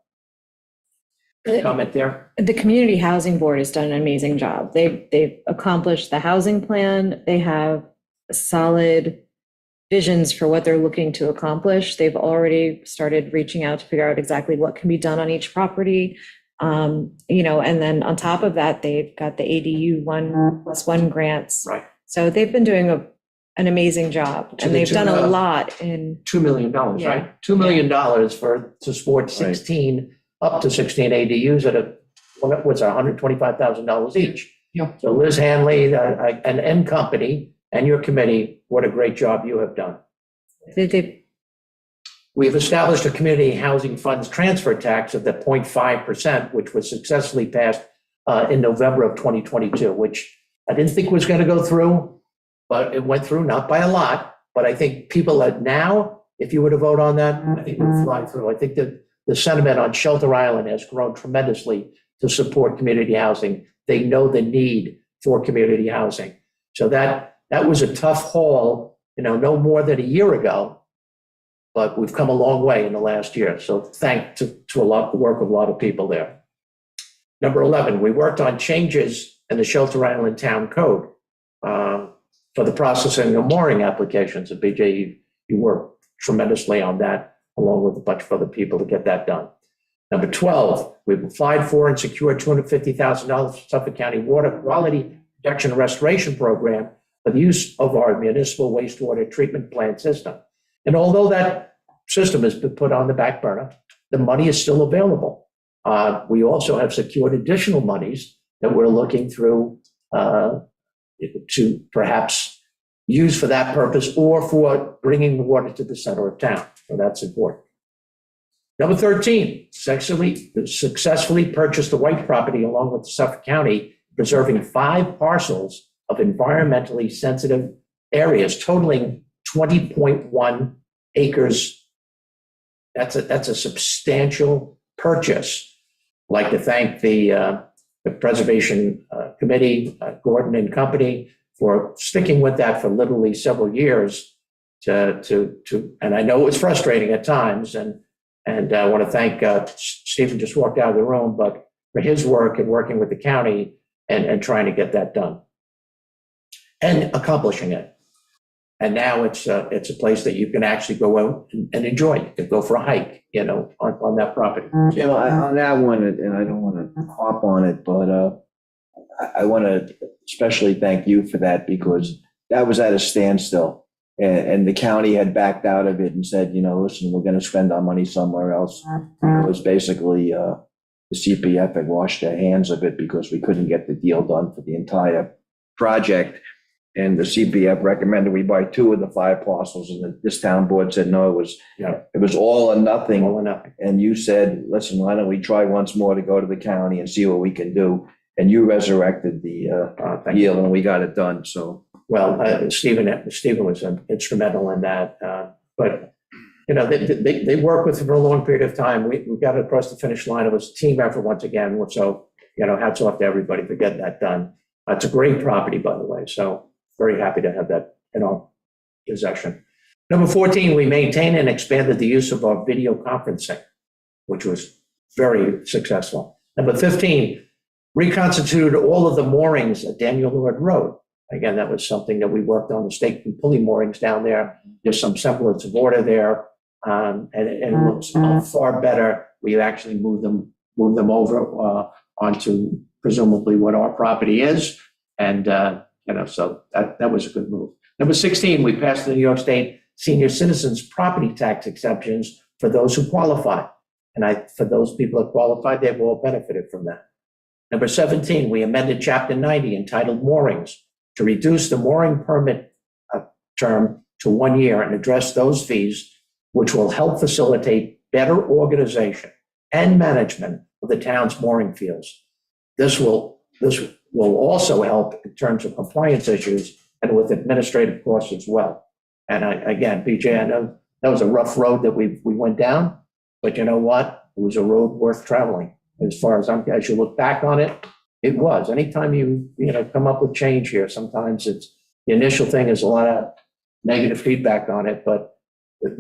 to comment there? The Community Housing Board has done an amazing job. They've accomplished the housing plan. They have solid visions for what they're looking to accomplish. They've already started reaching out to figure out exactly what can be done on each property. And then on top of that, they've got the ADU 1+1 grants. Right. So they've been doing an amazing job, To and the they've done tune a of- lot in, $2 million, Yeah. right? $2 million to support 16, up to 16 ADUs at what's $125,000 each. Yeah. So Liz Hanley, and N Company, and your committee, what a great job you have done. they We have established a community housing funds transfer tax of the 0.5%, which was successfully passed in November of 2022, which I didn't think was going to go through, but it went through, not by a lot. But I think people that now, if you were to vote on that, I think it would fly through. I think that the sentiment on Shelter Island has grown tremendously to support community housing. They know the need for community housing. So that was a tough haul, no more than a year ago. But we've come a long way in the last year. So thanks to a lot, the work of a lot of people there. Number 11, we worked on changes in the Shelter Island Town Code for the processing of mooring applications. And BJ, you worked tremendously on that, along with a bunch of other people to get that done. Number 12, we've applied for and secured $250,000 for Suffolk County Water Quality Protection and Restoration Program for the use of our municipal wastewater treatment plant system. And although that system has been put on the back burner, the money is still available. We also have secured additional monies that we're looking through to perhaps use for that purpose or for bringing the water to the center of town. So that's important. Number 13, successfully purchased the White property along with Suffolk County, preserving 5 parcels of environmentally sensitive areas totaling 20.1 acres. That's a substantial purchase. I'd like to thank the Preservation Committee, Gordon and Company, for sticking with that for literally several years. And I know it was frustrating at times, and I want to thank Stephen just walked out of the room, but for his work and working with the county and trying to get that done and accomplishing it. And now it's a place that you can actually go out and enjoy. You can go for a hike, on that property. Jim, on that one, and I don't want to hop on it, but I want to especially thank you for that, because that was at a standstill. And the county had backed out of it and said, listen, we're going to spend our money somewhere else. It was basically the CPF had washed their hands of it because we couldn't get the deal done for the entire project. And the CPF recommended we buy 2 of the 5 parcels, and this town board said, no, it was all or nothing. All or nothing. And you said, listen, why don't we try once more to go to the county and see what we can do? And you resurrected the Thank you. deal, and we got it done. So, Well, Stephen was instrumental in that. But, they worked with it for a long period of time. We got it across the finish line. It was a team effort once again. So, hats off to everybody for getting that done. It's a great property, by the way. So very happy to have that in our possession. Number 14, we maintained and expanded the use of our video conferencing, which was very successful. Number 15, reconstituted all of the moorings at Daniel Lord Road. Again, that was something that we worked on, the stake and pulley moorings down there. There's some semblance of order there, and it looks far better. We actually moved them over onto presumably what our property is, and so that was a good move. Number 16, we passed the New York State Senior Citizens Property Tax Exceptions for those who qualify, and for those people that qualified, they've all benefited from that. Number 17, we amended Chapter 90 entitled Moorings to reduce the mooring permit term to 1 year and address those fees, which will help facilitate better organization and management of the town's mooring fields. this will also help in terms of compliance issues and with administrative costs as well. And again, PJ, I know that was a rough road that we went down, but you know what? It was a road worth traveling. As far as as you look back on it, it was. Anytime you come up with change here, sometimes it's the initial thing is a lot of negative feedback on it, but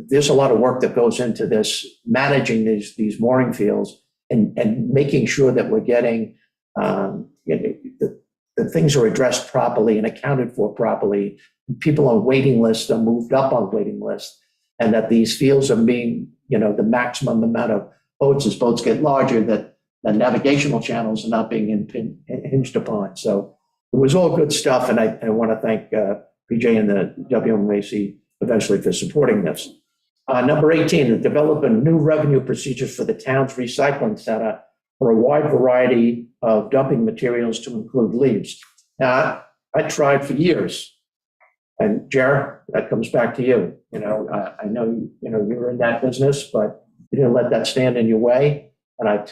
there's a lot of work that goes into this, managing these mooring fields and making sure that we're getting the things are addressed properly and accounted for properly. People on waiting lists are moved up on waiting lists, and that these fields are being, the maximum amount of boats as boats get larger, that the navigational channels are not being hinged upon. So it was all good stuff, and I want to thank PJ and the WMAC eventually for supporting this. Number 18, to develop a new revenue procedures for the town's recycling center for a wide variety of dumping materials to include leaves. Now, I tried for years, and Jared, that comes back to you. I know you're in that business, but you didn't let that stand in your way. And I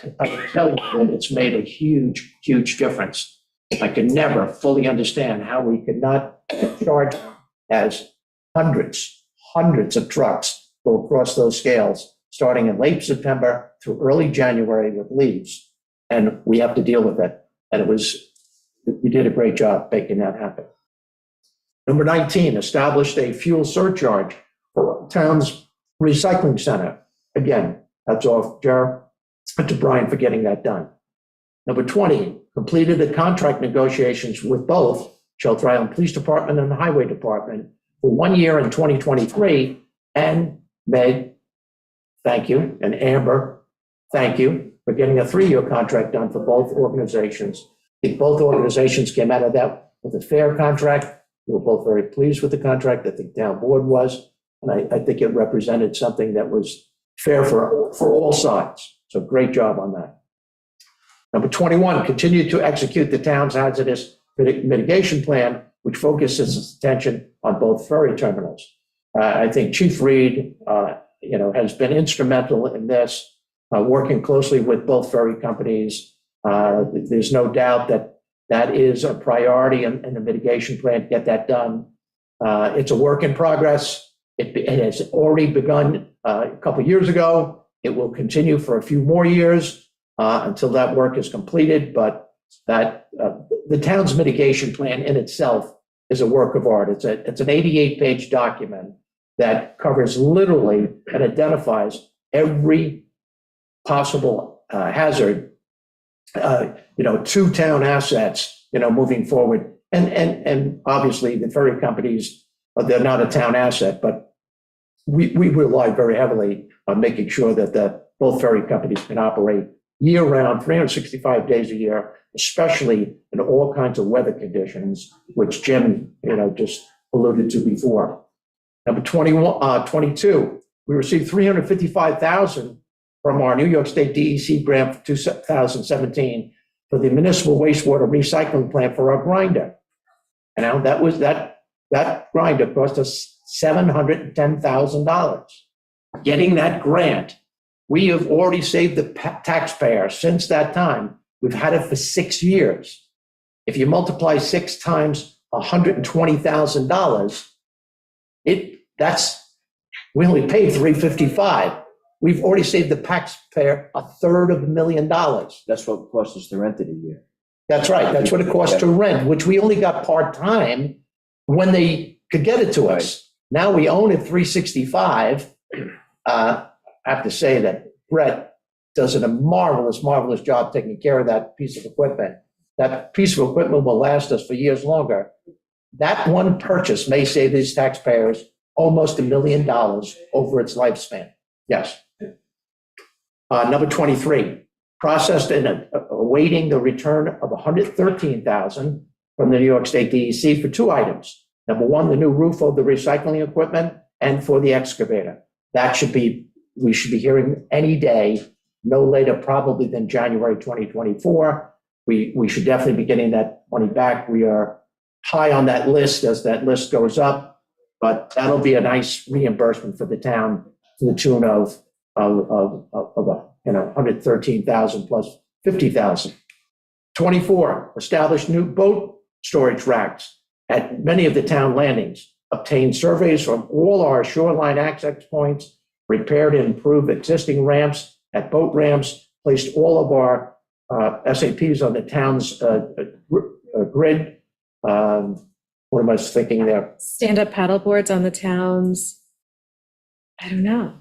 tell you that it's made a huge, huge difference. I could never fully understand how we could not charge as hundreds of trucks go across those scales, starting in late September through early January with leaves. And we have to deal with it. And we did a great job making that happen. Number 19, established a fuel surcharge for town's recycling center. Again, that's off Jared and to Brian for getting that done. Number 20, completed the contract negotiations with both Shelter Island Police Department and the Highway Department for 1 year in 2023. And Meg, thank you, and Amber, thank you for getting a 3-year contract done for both organizations. I think both organizations came out of that with a fair contract. We were both very pleased with the contract. I think town board was, and I think it represented something that was fair for all sides. So great job on that. Number 21, continue to execute the town's hazardous mitigation plan, which focuses its attention on both ferry terminals. I think Chief Reed, has been instrumental in this, working closely with both ferry companies. There's no doubt that is a priority in the mitigation plan to get that done. It's a work in progress. It has already begun a couple of years ago. It will continue for a few more years until that work is completed. But that the town's mitigation plan in itself is a work of art. It's an 88-page document that covers literally and identifies every possible hazard, to town assets, moving forward. And obviously the ferry companies, they're not a town asset, but we rely very heavily on making sure that both ferry companies can operate year-round, 365 days a year, especially in all kinds of weather conditions, which Jim, just alluded to before. Number 22, we received $355,000 from our New York State DEC grant for 2017 for the municipal wastewater recycling plant for our grinder. And that grinder cost us $710,000. Getting that grant, we have already saved the taxpayer since that time. We've had it for 6 years. If you multiply 6 times $120,000, we only paid $355,000. We've already saved the taxpayer $350,000. That's what it cost us to rent it a year. That's right. That's what it costs to rent, which we only got part-time when they could get it to us. Now we own it $365,000. I have to say that Brett does a marvelous, marvelous job taking care of that piece of equipment. That piece of equipment will last us for years longer. That one purchase may save these taxpayers almost $1 million over its lifespan. Yes. Number 23, processed and awaiting the return of $113,000 from the New York State DEC for 2 items. Number 1, the new roof of the recycling equipment, and for the excavator. We should be hearing any day, no later probably than January 2024. We should definitely be getting that money back. We are high on that list as that list goes up, but that'll be a nice reimbursement for the town to the tune of $113,000 plus $50,000. 24, establish new boat storage racks at many of the town landings, obtain surveys from all our shoreline access points, repaired and improved existing ramps at boat ramps, placed all of our SAPs on the town's grid. What am I thinking there? Stand-up paddle boards on the town's, I don't know,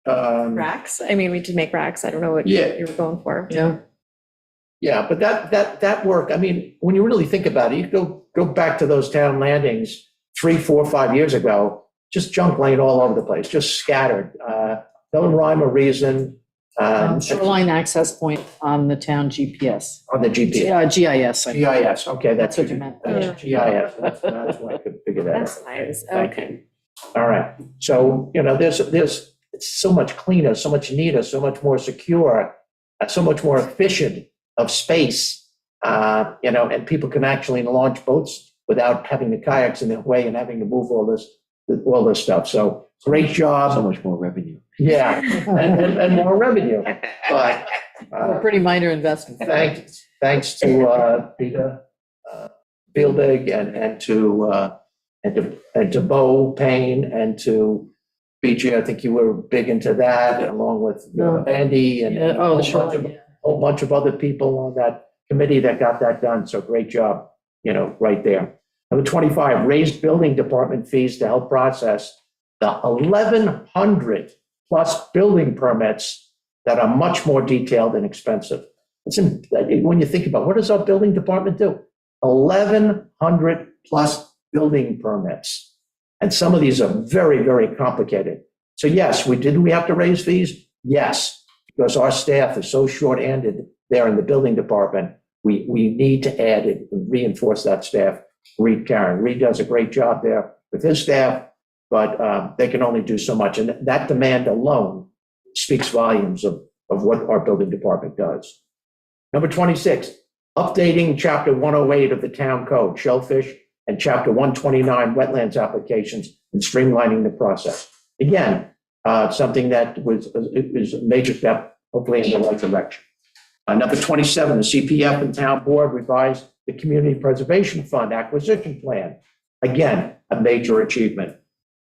racks? I mean, we did make racks. I don't know what Yeah. you were going for. Yeah. Yeah, but that work, I mean, when you really think about it, you go back to those town landings 3, 4, 5 years ago, just junk laying all over the place, just scattered. No rhyme or reason. Shoreline access point on the town GPS. On the GPS. GIS. GIS, okay, That's what you meant. That's GIS, that's why I could figure that out. That's nice. Thank Okay. you. All right, so, there's, it's so much cleaner, so much neater, so much more secure, so much more efficient of space, and people can actually launch boats without having the kayaks in their way and having to move all this stuff. So great So job. much more revenue. Yeah, and more revenue. But A pretty minor investment. thanks to Peter Fielding and to Bo Payne and to BG. I think you were big into that, along with Andy and Yeah, oh, sure. whole bunch of other people on that committee that got that done. So great job, right there. Number 25, raised building department fees to help process the 1,100 plus building permits that are much more detailed and expensive. When you think about what does our building department do? 1,100 plus building permits. And some of these are very, very complicated. So yes, we have to raise fees? Yes. Because our staff is so short-handed there in the building department, we need to add it and reinforce that staff. Reed Karen. Reed does a great job there with his staff, but they can only do so much. And that demand alone speaks volumes of what our building department does. Number 26, updating Chapter 108 of the Town Code, shellfish, and Chapter 129 wetlands applications, and streamlining the process. Again, something that is a major step, hopefully in the right direction. Number 27, the CPF and Town Board revised the Community Preservation Fund acquisition plan. Again, a major achievement.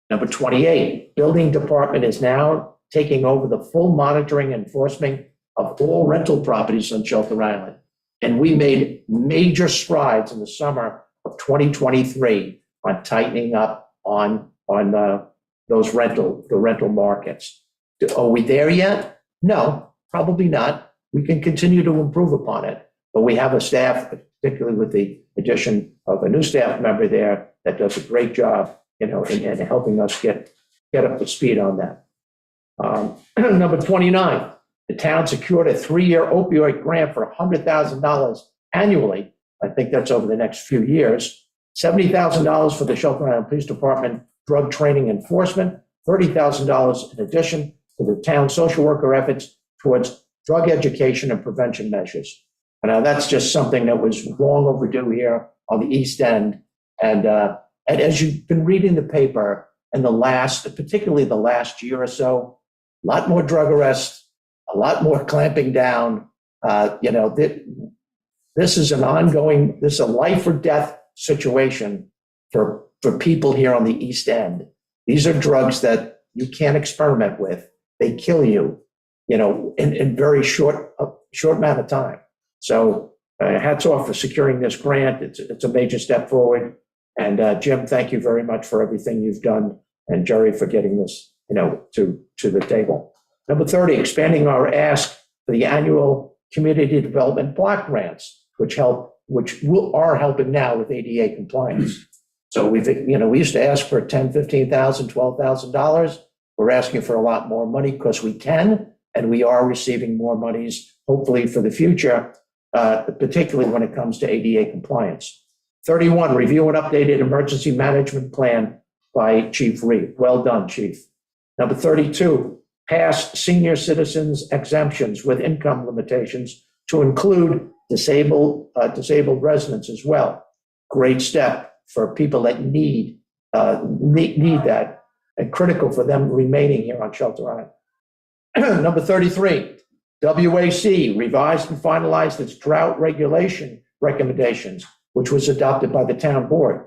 Number 28, Building Department is now taking over the full monitoring and enforcement of all rental properties on Shelter Island. And we made major strides in the summer of 2023 on tightening up on those rental markets. Are we there yet? No, probably not. We can continue to improve upon it, but we have a staff, particularly with the addition of a new staff member there, that does a great job, in helping us get up to speed on that. Number 29, the town secured a 3-year opioid grant for $100,000 annually. I think that's over the next few years. $70,000 for the Shelter Island Police Department drug training enforcement, $30,000 in addition to the town social worker efforts towards drug education and prevention measures. Now, that's just something that was long overdue here on the East End. And as you've been reading the paper, and particularly the last year or so, a lot more drug arrests, a lot more clamping down. This is a life or death situation for people here on the East End. These are drugs that you can't experiment with. They kill you, in very short amount of time. So hats off for securing this grant. It's a major step forward. And Jim, thank you very much for everything you've done, and Jerry for getting this, to the table. Number 30, expanding our ask for the annual community development block grants, which are helping now with ADA compliance. So we used to ask for $10,000, $15,000, $12,000. We're asking for a lot more money because we can, and we are receiving more monies, hopefully for the future, particularly when it comes to ADA compliance. 31, review an updated emergency management plan by Chief Reed. Well done, Chief. Number 32, pass senior citizens exemptions with income limitations to include disabled residents as well. Great step for people that need that, and critical for them remaining here on Shelter Island. Number 33, WAC revised and finalized its drought regulation recommendations, which was adopted by the town board.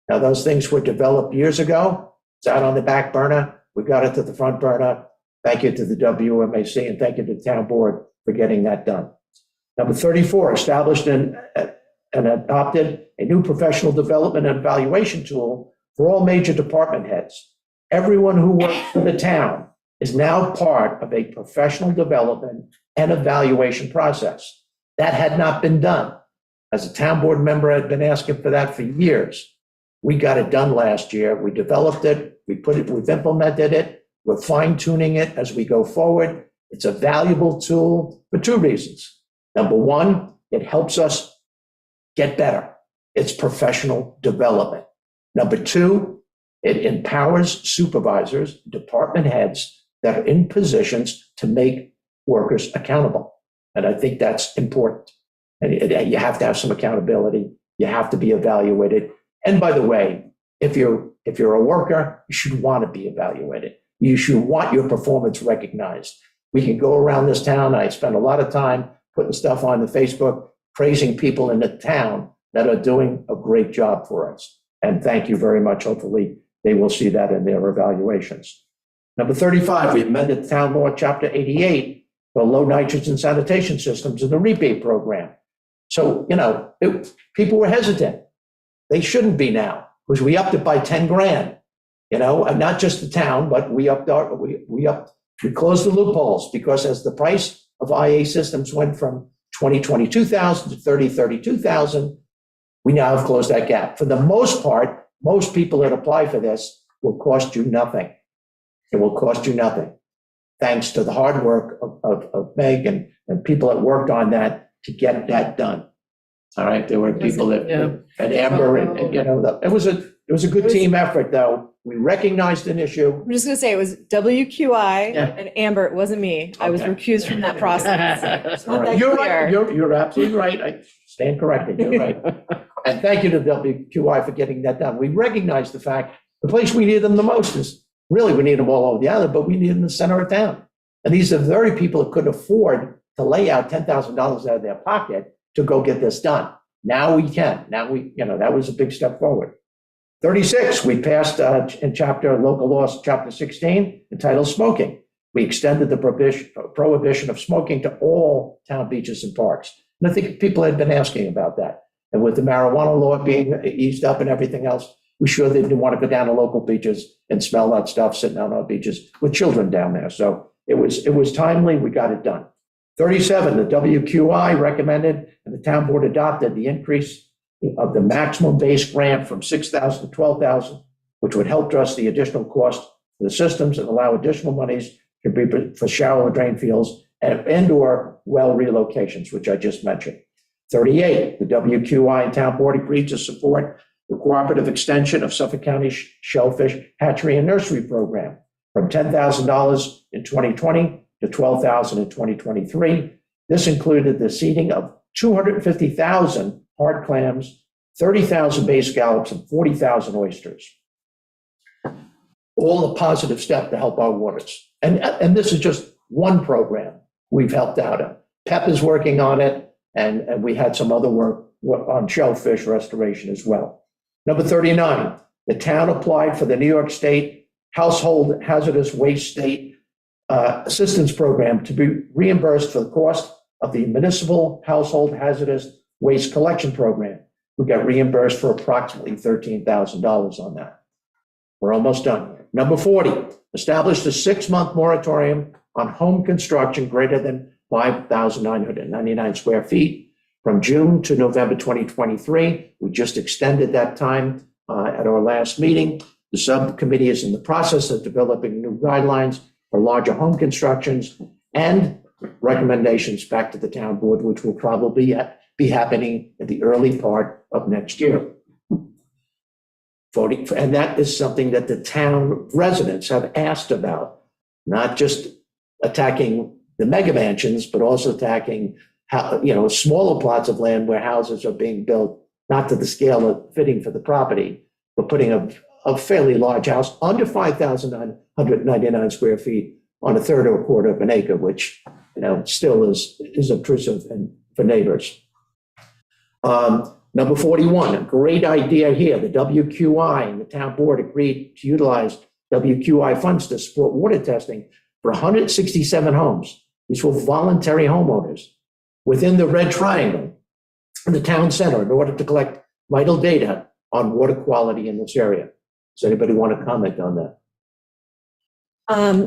Now, those things were developed years ago. It's out on the back burner. We got it to the front burner. Thank you to the WMAC and thank you to the town board for getting that done. Number 34, established and adopted a new professional development and evaluation tool for all major department heads. Everyone who works for the town is now part of a professional development and evaluation process. That had not been done. As a town board member, I'd been asking for that for years. We got it done last year. We developed it. We've implemented it. We're fine tuning it as we go forward. It's a valuable tool for two reasons. Number one, it helps us get better. It's professional development. Number two, it empowers supervisors, department heads that are in positions to make workers accountable. And I think that's important. And you have to have some accountability. You have to be evaluated. And by the way, if you're a worker, you should want to be evaluated. You should want your performance recognized. We can go around this town. I spend a lot of time putting stuff on the Facebook, praising people in the town that are doing a great job for us. And thank you very much. Hopefully, they will see that in their evaluations. Number 35, we amended town law, chapter 88, for low nitrogen sanitation systems in the rebate program. So, people were hesitant. They shouldn't be now, because we upped it by 10 grand, and not just the town, but we closed the loopholes, because as the price of IA systems went from 22,000 to 32,000, we now have closed that gap. For the most part, most people that apply for this will cost you nothing. It will cost you nothing, thanks to the hard work of Meg and people that worked on that to get that done. All right, there were people that, and Amber, and it was a good team effort, though. We recognized an issue. I'm just gonna say it was WQI Yeah. and Amber. It wasn't me. I was Okay. recused from that process. All right. You're right. You're absolutely right. I stand corrected. You're right. And thank you to WQI for getting that done. We recognize the fact the place we need them the most is really, we need them all over the island, but we need them in the center of town. And these are the very people that could afford to lay out $10,000 out of their pocket to go get this done. Now we can. Now that was a big step forward. 36, we passed in local laws, chapter 16, entitled smoking. We extended the prohibition of smoking to all town beaches and parks. And I think people had been asking about that. And with the marijuana law being eased up and everything else, we sure they didn't want to go down to local beaches and smell that stuff sitting on our beaches with children down there. So it was timely. We got it done. 37, the WQI recommended and the town board adopted the increase of the maximum base grant from 6,000 to 12,000, which would help address the additional cost for the systems and allow additional monies to be for shallow and drain fields and or well relocations, which I just mentioned. 38, the WQI and town board agreed to support the cooperative extension of Suffolk County Shellfish Hatchery and Nursery Program from $10,000 in 2020 to $12,000 in 2023. This included the seeding of 250,000 hard clams, 30,000 bay scallops, and 40,000 oysters. All a positive step to help our waters. And this is just one program we've helped out on. PEP is working on it, and we had some other work on shellfish restoration as well. Number 39, the town applied for the New York State Household Hazardous Waste State Assistance Program to be reimbursed for the cost of the municipal household hazardous waste collection program. We got reimbursed for approximately $13,000 on that. We're almost done here. Number 40, established a 6-month moratorium on home construction greater than 5,999 square feet from June to November 2023. We just extended that time at our last meeting. The subcommittee is in the process of developing new guidelines for larger home constructions and recommendations back to the town board, which will probably be happening in the early part of next year. Voting, and that is something that the town residents have asked about, not just attacking the mega mansions, but also attacking smaller plots of land where houses are being built, not to the scale of fitting for the property, but putting a fairly large house under 5,999 square feet on a third or a quarter of an acre, which still is obtrusive and for neighbors. Number 41, a great idea here. The WQI and the town board agreed to utilize WQI funds to support water testing for 167 homes. These were voluntary homeowners within the red triangle in the town center in order to collect vital data on water quality in this area. Does anybody want to comment on that?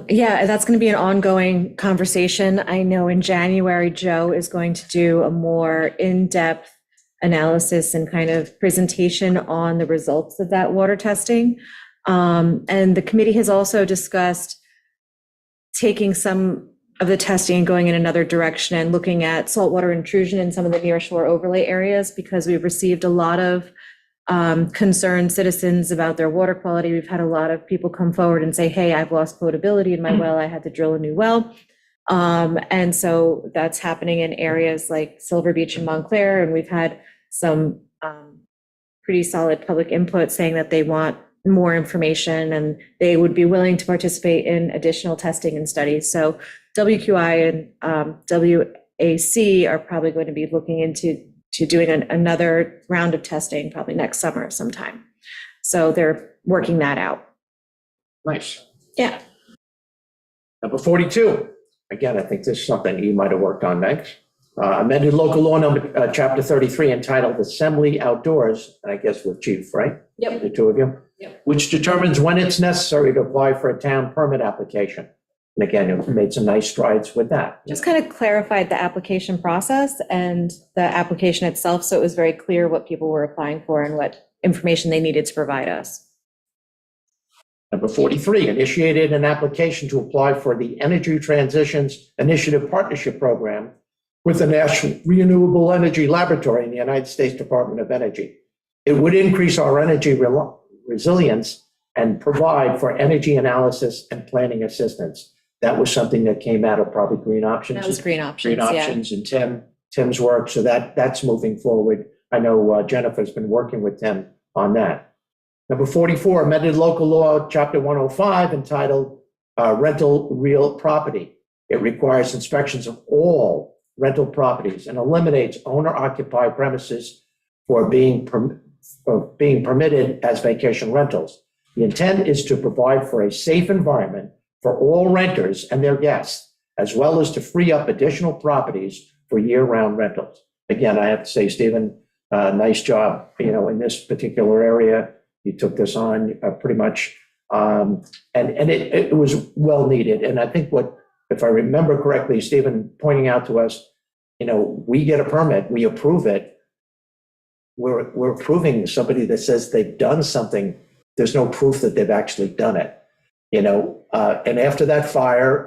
Yeah, that's going to be an ongoing conversation. I know in January, Joe is going to do a more in-depth analysis and kind of presentation on the results of that water testing. And the committee has also discussed taking some of the testing and going in another direction and looking at saltwater intrusion in some of the near shore overlay areas, because we've received a lot of concerned citizens about their water quality. We've had a lot of people come forward and say, hey, I've lost potability in my well. I had to drill a new well. And so that's happening in areas like Silver Beach and Montclair. And we've had some pretty solid public input saying that they want more information and they would be willing to participate in additional testing and studies. So WQI and WAC are probably going to be looking into doing another round of testing probably next summer sometime. So they're working that out. Nice. Yeah. Number 42, again, I think this is something you might have worked on next. Amended local law number, chapter 33 entitled Assembly Outdoors, and I guess with Chief, right? Yep. The two of you? Yep. Which determines when it's necessary to apply for a town permit application. And again, you've made some nice strides with that. Just kind of clarified the application process and the application itself, so it was very clear what people were applying for and what information they needed to provide us. Number 43, initiated an application to apply for the Energy Transitions Initiative Partnership Program with the National Renewable Energy Laboratory in the United States Department of Energy. It would increase our energy resilience and provide for energy analysis and planning assistance. That was something that came out of probably Green Options. That was Green Options, Green yeah. Options and Tim's work. So that's moving forward. I know Jennifer's been working with Tim on that. Number 44, amended local law, chapter 105, entitled Rental Real Property. It requires inspections of all rental properties and eliminates owner-occupied premises for being permitted as vacation rentals. The intent is to provide for a safe environment for all renters and their guests, as well as to free up additional properties for year-round rentals. Again, I have to say, Stephen, nice job, in this particular area. You took this on pretty much, and it was well needed. And I think if I remember correctly, Stephen pointing out to us, we get a permit, we approve it. We're approving somebody that says they've done something. There's no proof that they've actually done it. And after that fire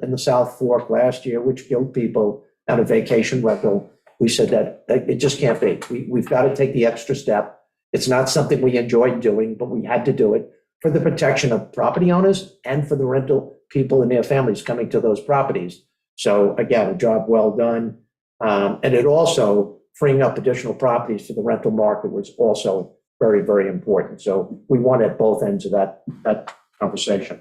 in the South Fork last year, which killed people at a vacation rental, we said that it just can't be. We've got to take the extra step. It's not something we enjoyed doing, but we had to do it for the protection of property owners and for the rental people and their families coming to those properties. So again, a job well done. And it also freeing up additional properties for the rental market was also very, very important. So we won at both ends of that conversation.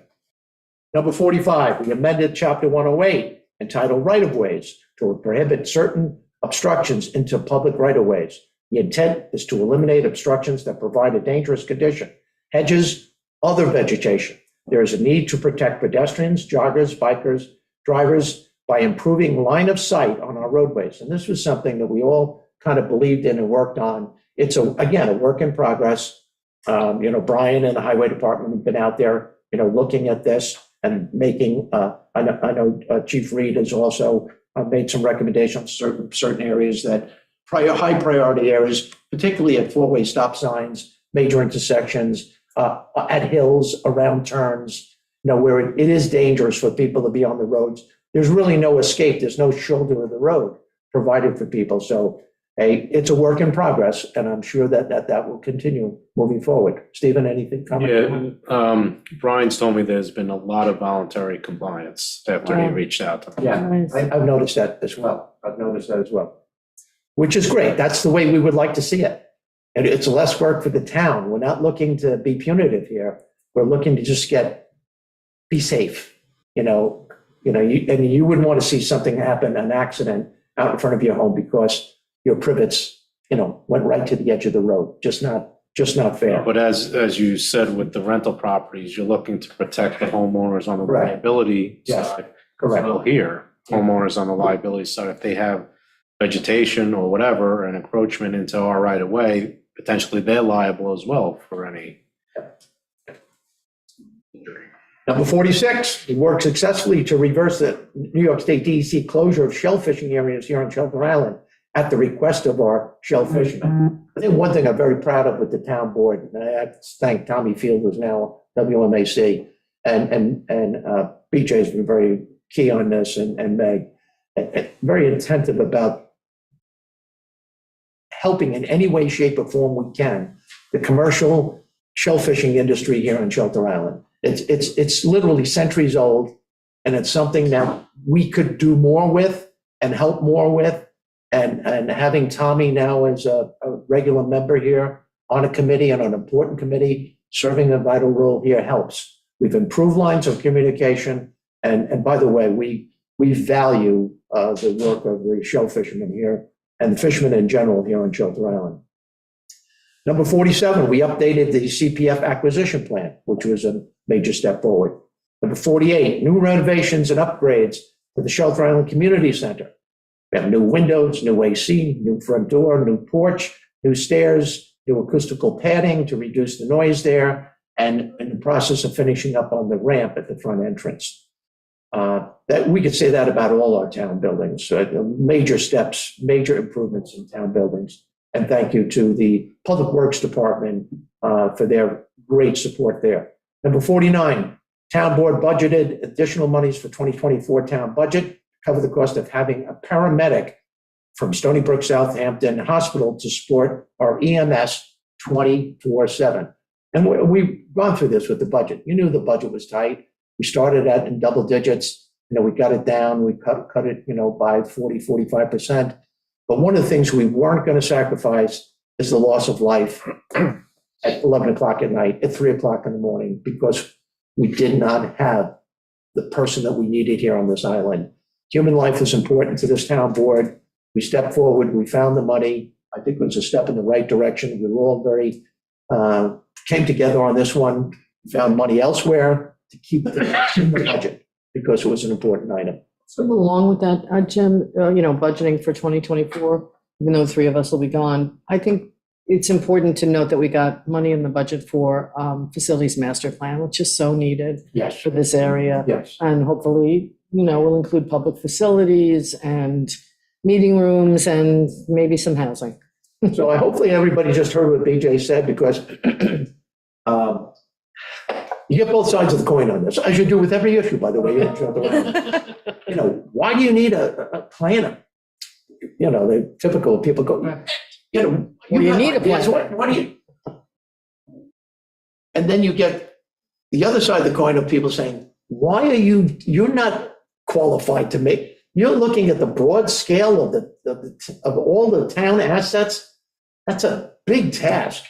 Number 45, we amended chapter 108 entitled Right-of-Ways to prohibit certain obstructions into public right-of-ways. The intent is to eliminate obstructions that provide a dangerous condition, hedges, other vegetation. There is a need to protect pedestrians, joggers, bikers, drivers by improving line of sight on our roadways. And this was something that we all kind of believed in and worked on. It's again, a work in progress. Brian and the highway department have been out there, looking at this and making, I know Chief Reed has also made some recommendations on certain areas that high priority areas, particularly at four-way stop signs, major intersections, at hills, around turns, where it is dangerous for people to be on the roads. There's really no escape. There's no shoulder of the road provided for people. So, hey, it's a work in progress, and I'm sure that will continue moving forward. Stephen, anything coming? Yeah, Brian's told me there's been a lot of voluntary compliance after he reached out to me. Yeah, I've noticed that as well. Which is great. That's the way we would like to see it. And it's less work for the town. We're not looking to be punitive here. We're looking to just be safe. and you wouldn't want to see something happen, an accident out in front of your home because your privets, went right to the edge of the road. Just not fair. But as you said, with the rental properties, you're looking to protect the homeowners on the Right. liability Yes. side. Correct. Well, here, homeowners on the liability side, if they have vegetation or whatever, an encroachment into our right of way, potentially they're liable as well for any injury. Number 46, we worked successfully to reverse the New York State DEC closure of shell fishing areas here on Shelter Island at the request of our shell fishermen. I think one thing I'm very proud of with the town board, and I have to thank Tommy Field, who's now WMAC, and BJ has been very key on this, and Meg, very attentive about helping in any way, shape, or form we can the commercial shell fishing industry here on Shelter Island. It's literally centuries old, and it's something that we could do more with and help more with. And having Tommy now as a regular member here on a committee and an important committee serving a vital role here helps. We've improved lines of communication, and by the way, we value the work of the shell fishermen here and the fishermen in general here on Shelter Island. Number 47, we updated the CPF acquisition plan, which was a major step forward. Number 48, new renovations and upgrades to the Shelter Island Community Center. We have new windows, new AC, new front door, new porch, new stairs, new acoustical padding to reduce the noise there, and in the process of finishing up on the ramp at the front entrance. That we could say that about all our town buildings. Major steps, major improvements in town buildings. And thank you to the Public Works Department for their great support there. Number 49, town board budgeted additional monies for 2024 town budget, cover the cost of having a paramedic from Stony Brook Southampton Hospital to support our EMS 24/7. And we've gone through this with the budget. You knew the budget was tight. We started at in double digits. We got it down. We cut it, by 40, 45%. But one of the things we weren't going to sacrifice is the loss of life at 11 o'clock at night, at 3 o'clock in the morning, because we did not have the person that we needed here on this island. Human life is important to this town board. We stepped forward. We found the money. I think it was a step in the right direction. We were all very, came together on this one, found money elsewhere to keep it in the budget because it was an important item. So along with that, Jim, budgeting for 2024, even though three of us will be gone, I think it's important to note that we got money in the budget for facilities master plan, which is so needed Yes. for this area. Yes. And hopefully, we'll include public facilities and meeting rooms and maybe some housing. So hopefully everybody just heard what BJ said, because you get both sides of the coin on this, as you do with every issue, by the way. Why do you need a planner? The typical people go, Well, you got need a ideas, planner. what do you? And then you get the other side of the coin of people saying, why are you're not qualified to make, you're looking at the broad scale of all the town assets. That's a big task.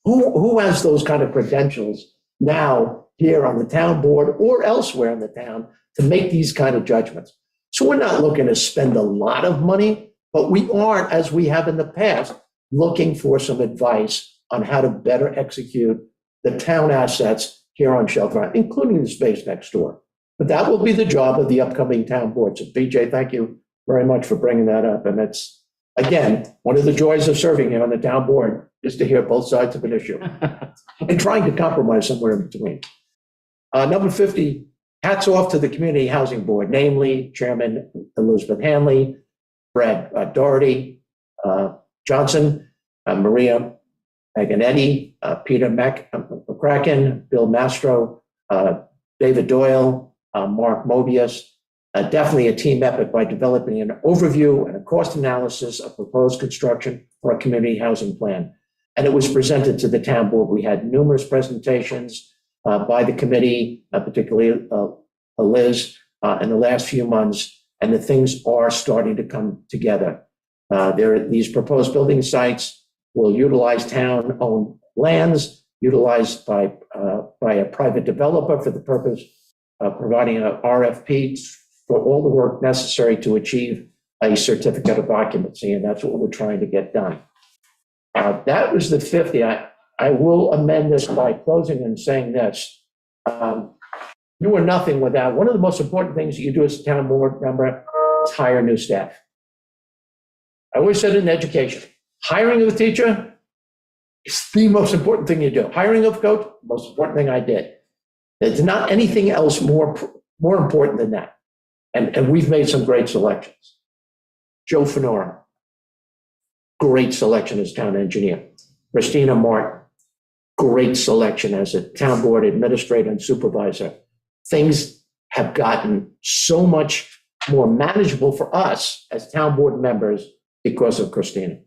Who has those kind of credentials now here on the town board or elsewhere in the town to make these kind of judgments? So we're not looking to spend a lot of money, but we are, as we have in the past, looking for some advice on how to better execute the town assets here on Shelter Island, including the space next door. But that will be the job of the upcoming town board. So BJ, thank you very much for bringing that up. And it's, again, one of the joys of serving here on the town board is to hear both sides of an issue and trying to compromise somewhere in between. Number 50, hats off to the Community Housing Board, namely Chairman Elizabeth Hanley, Brad Doherty, Johnson, Maria Maganetti, Peter McCracken, Bill Mastro, David Doyle, Mark Mobius. Definitely a team effort by developing an overview and a cost analysis of proposed construction for a community housing plan. And it was presented to the town board. We had numerous presentations by the committee, particularly Liz, in the last few months, and the things are starting to come together. These proposed building sites will utilize town-owned lands, utilized by a private developer for the purpose of providing an RFP for all the work necessary to achieve a certificate of occupancy, and that's what we're trying to get done. That was the 50. I will amend this by closing and saying this. You are nothing without, one of the most important things that you do as a town board member is hire new staff. I always said in education, hiring of a teacher is the most important thing you do. Hiring of a coach, most important thing I did. There's not anything else more important than that. And we've made some great selections. Joe Fenora, great selection as town engineer. Christina Martin, great selection as a town board administrator and supervisor. Things have gotten so much more manageable for us as town board members because of Christina.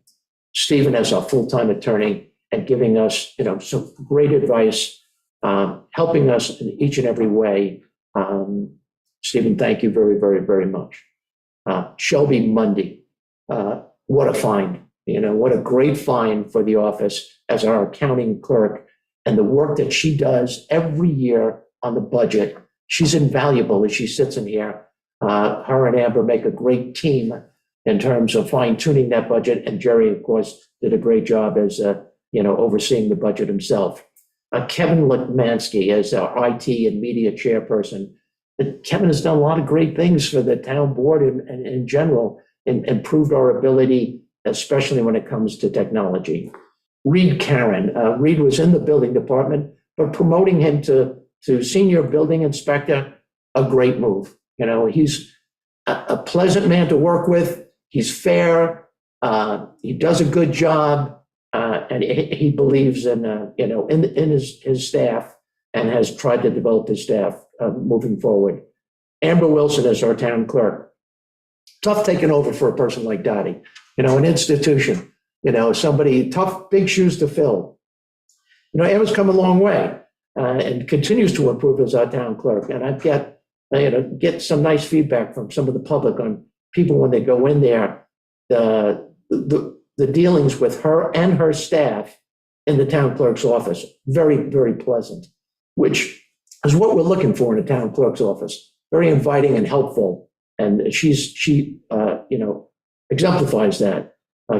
Stephen as our full-time attorney and giving us, some great advice, helping us in each and every way. Stephen, thank you very, very, very much. Shelby Mundy, what a find. What a great find for the office as our accounting clerk, and the work that she does every year on the budget. She's invaluable as she sits in here. Her and Amber make a great team in terms of fine tuning that budget. And Jerry, of course, did a great job as, overseeing the budget himself. Kevin Lutmansky as our IT and media chairperson. Kevin has done a lot of great things for the town board and in general, and improved our ability, especially when it comes to technology. Reed Karen. Reed was in the building department, but promoting him to senior building inspector, a great move. He's a pleasant man to work with. He's fair. He does a good job, and he believes in his staff and has tried to develop his staff moving forward. Amber Wilson is our town clerk. Tough taking over for a person like Dottie. An institution. Somebody tough, big shoes to fill. Amber's come a long way. And continues to improve as our town clerk. And I've get some nice feedback from some of the public on people when they go in there, the dealings with her and her staff in the town clerk's office. Very, very pleasant, which is what we're looking for in a town clerk's office. Very inviting and helpful. And she exemplifies that.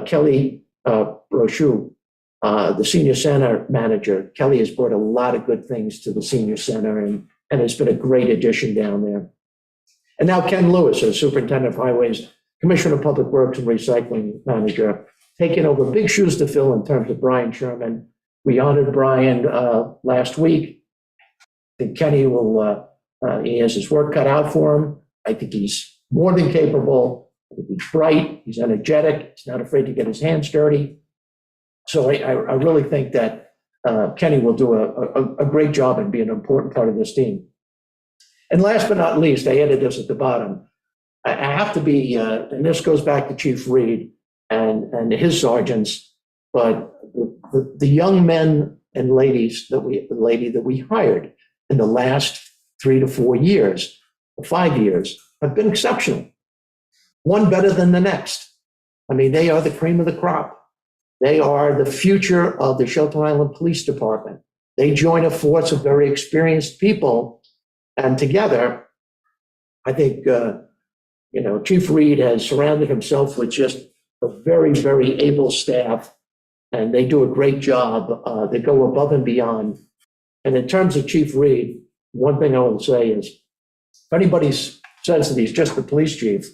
Kelly Brochu, the senior center manager. Kelly has brought a lot of good things to the senior center, and it's been a great addition down there. And now Ken Lewis, as superintendent of highways, commissioner of public works and recycling manager, taking over big shoes to fill in terms of Brian Sherman. We honored Brian last week. I think Kenny he has his work cut out for him. I think he's more than capable. I think he's bright, he's energetic, he's not afraid to get his hands dirty. So I really think that Kenny will do a great job and be an important part of this team. And last but not least, I added this at the bottom. I have to be, and this goes back to Chief Reed and his sergeants, but the young men and ladies the lady that we hired in the last 3 to 4 years, or 5 years, have been exceptional. One better than the next. I mean, they are the cream of the crop. They are the future of the Shelter Island Police Department. They join a force of very experienced people, and together, I think, Chief Reed has surrounded himself with just a very, very able staff, and they do a great job. They go above and beyond. And in terms of Chief Reed, one thing I will say is, if anybody says that he's just the police chief,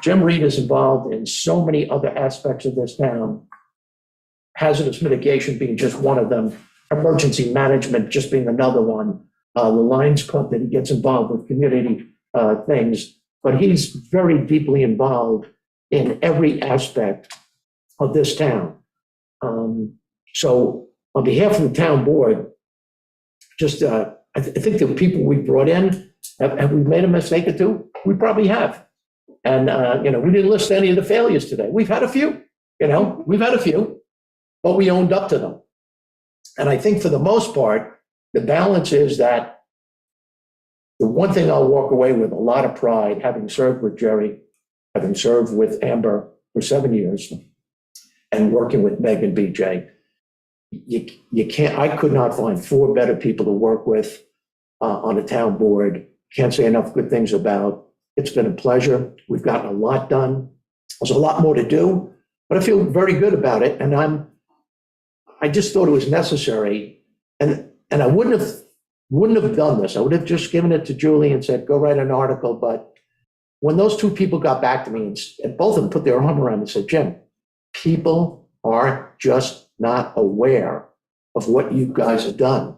Jim Reed is involved in so many other aspects of this town, hazardous mitigation being just one of them, emergency management just being another one, the Lions Club that he gets involved with community things, but he's very deeply involved in every aspect of this town. So on behalf of the town board, just I think the people we brought in, have we made a mistake or two? We probably have. And, we didn't list any of the failures today. We've had a few, but we owned up to them. And I think for the most part, the balance is that the one thing I'll walk away with a lot of pride, having served with Jerry, having served with Amber for 7 years, and working with Meg and BJ, I could not find 4 better people to work with on a town board can't say enough good things about. It's been a pleasure. We've gotten a lot done. There's a lot more to do, but I feel very good about it. And I just thought it was necessary. And I wouldn't have done this. I would have just given it to Julie and said, go write an article. But when those two people got back to me and both of them put their arm around me and said, Jim, people are just not aware of what you guys have done.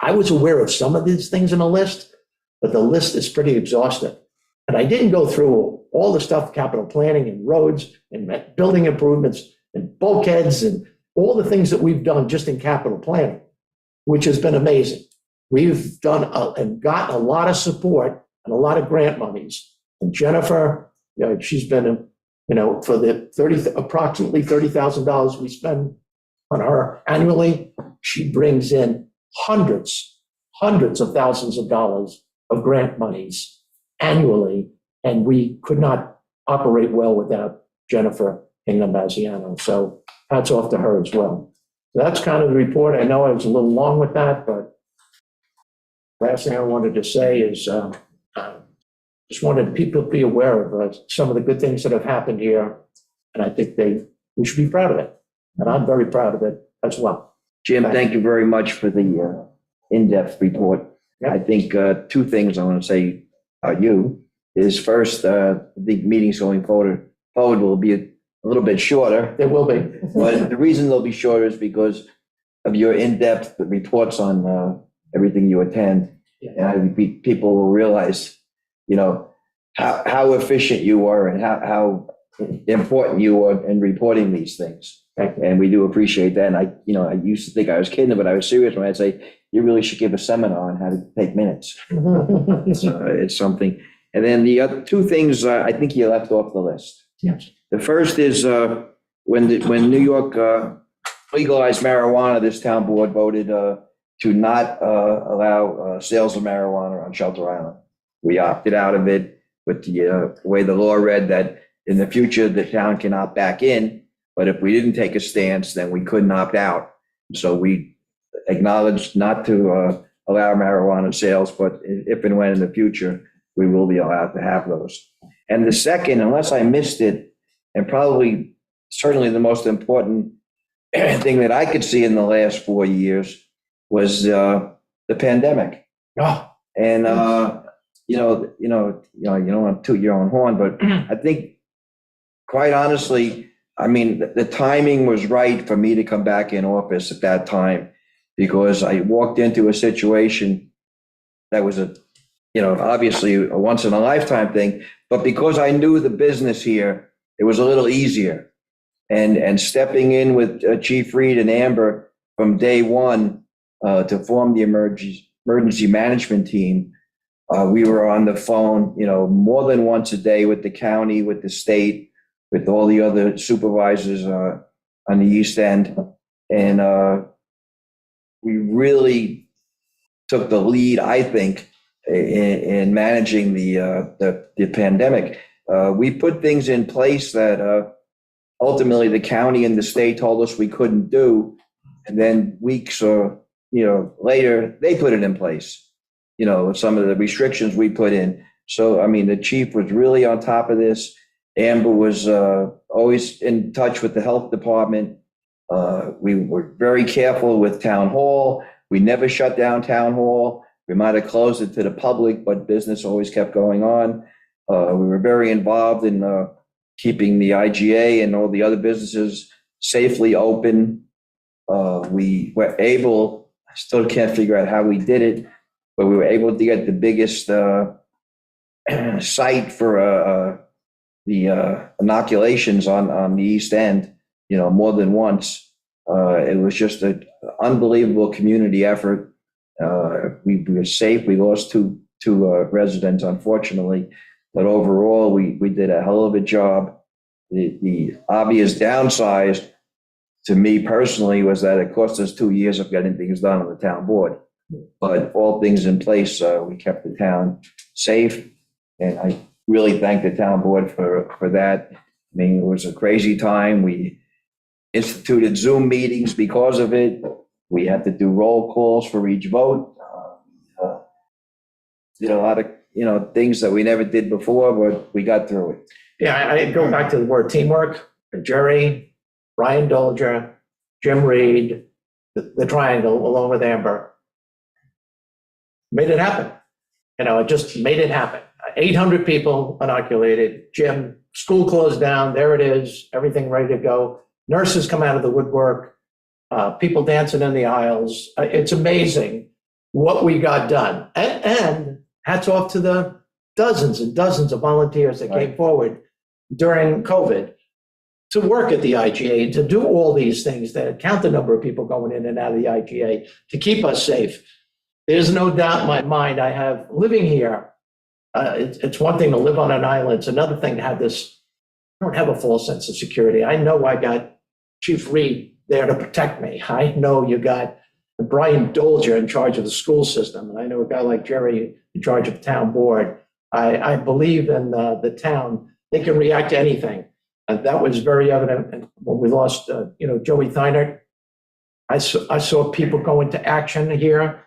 I was aware of some of these things in the list, but the list is pretty exhaustive. And I didn't go through all the stuff, capital planning and roads and building improvements and bulkheads and all the things that we've done just in capital planning, which has been amazing. We've done and gotten a lot of support and a lot of grant monies. And Jennifer, she's been, for the approximately $30,000 we spend on her annually, she brings in hundreds of thousands of dollars of grant monies annually, and we could not operate well without Jennifer Hingham-Baziano. So hats off to her as well. So that's kind of the report. I know I was a little long with that, but last thing I wanted to say is just wanted people to be aware of some of the good things that have happened here, and I think we should be proud of it, and I'm very proud of it as well. Jim, thank you very much for the in-depth report. Yeah. I think two things I want to say about you is first, the meetings going forward will be a little bit shorter. There will be. But the reason they'll be shorter is because of your in-depth reports on everything you attend. And I think people will realize, how efficient you are and how important you are in reporting these things. Thank you. And we do appreciate that. And I used to think I was kidding, but I was serious when I'd say, you really should give a seminar on how to take minutes. It's something. And then the other two things I think you left off the list. Yes. The first is when New York legalized marijuana, this town board voted to not allow sales of marijuana on Shelter Island. We opted out of it with the way the law read that in the future, the town can opt back in, but if we didn't take a stance, then we couldn't opt out. So we acknowledged not to allow marijuana sales, but if and when in the future, we will be allowed to have those. And the second, unless I missed it, and probably certainly the most important thing that I could see in the last 4 years was the pandemic. Oh, And you don't want to toot your own horn, but I think, quite honestly, I mean, the timing was right for me to come back in office at that time, because I walked into a situation that was obviously a once in a lifetime thing, but because I knew the business here, it was a little easier. And stepping in with Chief Reed and Amber from day one to form the emergency management team, we were on the phone, more than once a day with the county, with the state, with all the other supervisors on the East End. And we really took the lead, I think, in managing the pandemic. We put things in place that ultimately the county and the state told us we couldn't do. And then weeks or, later, they put it in place, some of the restrictions we put in. So, I mean, the chief was really on top of this. Amber was always in touch with the health department. We were very careful with town hall. We never shut down town hall. We might have closed it to the public, but business always kept going on. We were very involved in keeping the IGA and all the other businesses safely open. We were able, I still can't figure out how we did it, but we were able to get the biggest site for the inoculations on the East End, more than once. It was just an unbelievable community effort. We were safe. We lost two residents, unfortunately, but overall, we did a hell of a job. The obvious downside to me personally was that it cost us 2 years of getting things done on the town board. But all things in place, we kept the town safe, and I really thank the town board for that. I mean, it was a crazy time. We instituted Zoom meetings because of it. We had to do roll calls for each vote. did a lot of, things that we never did before, but we got through it. Yeah, I go back to the word teamwork. Jerry, Brian Dolger, Jim Reed, the triangle along with Amber made it happen. It just made it happen. 800 people inoculated. Jim, school closed down. There it is. Everything ready to go. Nurses come out of the woodwork. People dancing in the aisles. It's amazing what we got done. And hats off to the dozens and dozens of volunteers that came forward during COVID to work at the IGA, to do all these things, that count the number of people going in and out of the IGA, to keep us safe. There's no doubt in my mind, I have, living here, it's one thing to live on an island. It's another thing to have this, I don't have a false sense of security. I know I got Chief Reed there to protect me. I know you got Brian Dolger in charge of the school system, and I know a guy like Jerry in charge of the town board. I believe in the town. They can react to anything. And that was very evident. And when we lost, Joey Theinert, I saw people go into action here,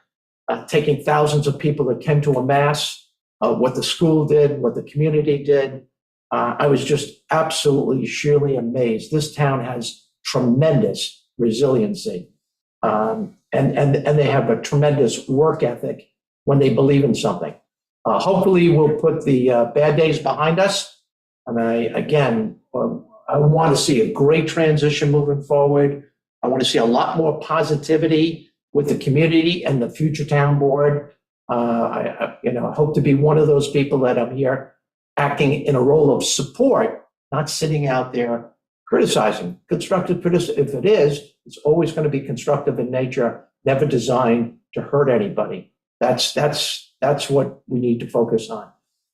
taking thousands of people that came to a mass, what the school did, what the community did. I was just absolutely, sheerly amazed. This town has tremendous resiliency. And they have a tremendous work ethic when they believe in something. Hopefully we'll put the bad days behind us. And I want to see a great transition moving forward. I want to see a lot more positivity with the community and the future town board. I hope to be one of those people that I'm here acting in a role of support, not sitting out there criticizing. Constructive criticism, if it is, it's always going to be constructive in nature, never designed to hurt anybody. That's what we need to focus on.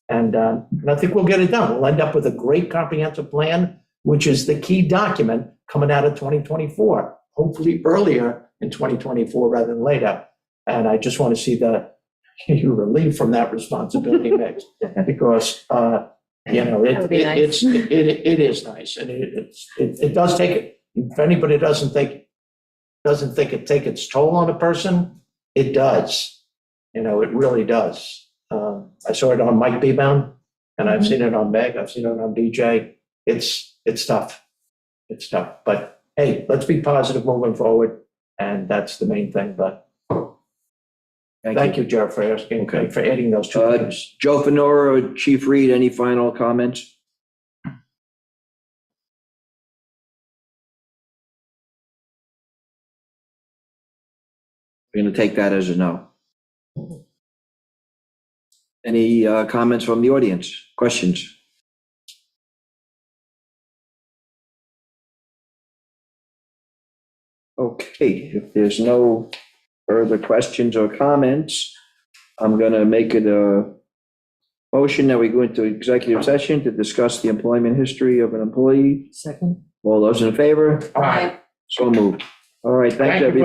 And I think we'll get it done. We'll end up with a great comprehensive plan, which is the key document coming out of 2024, hopefully earlier in 2024 rather than later. And I just want to see you relieved from that responsibility mix, because That would be nice. it is nice, and it does take it. If anybody doesn't think it take its toll on a person, it does. It really does. I saw it on Mike Beebound, and I've seen it on Meg. I've seen it on DJ. It's tough. It's tough. But hey, let's be positive moving forward, and that's the main thing. But thank you, Jeff, for asking, for adding those two things. Joe Fenora, Chief Reed, any final comments? We're going to take that as a no. Any comments from the audience? Questions? Okay, if there's no further questions or comments, I'm going to make it a motion that we go into executive session to discuss the employment history of an employee. Second. All those in favor? All right. So moved. All right, thanks, Thank you, everybody.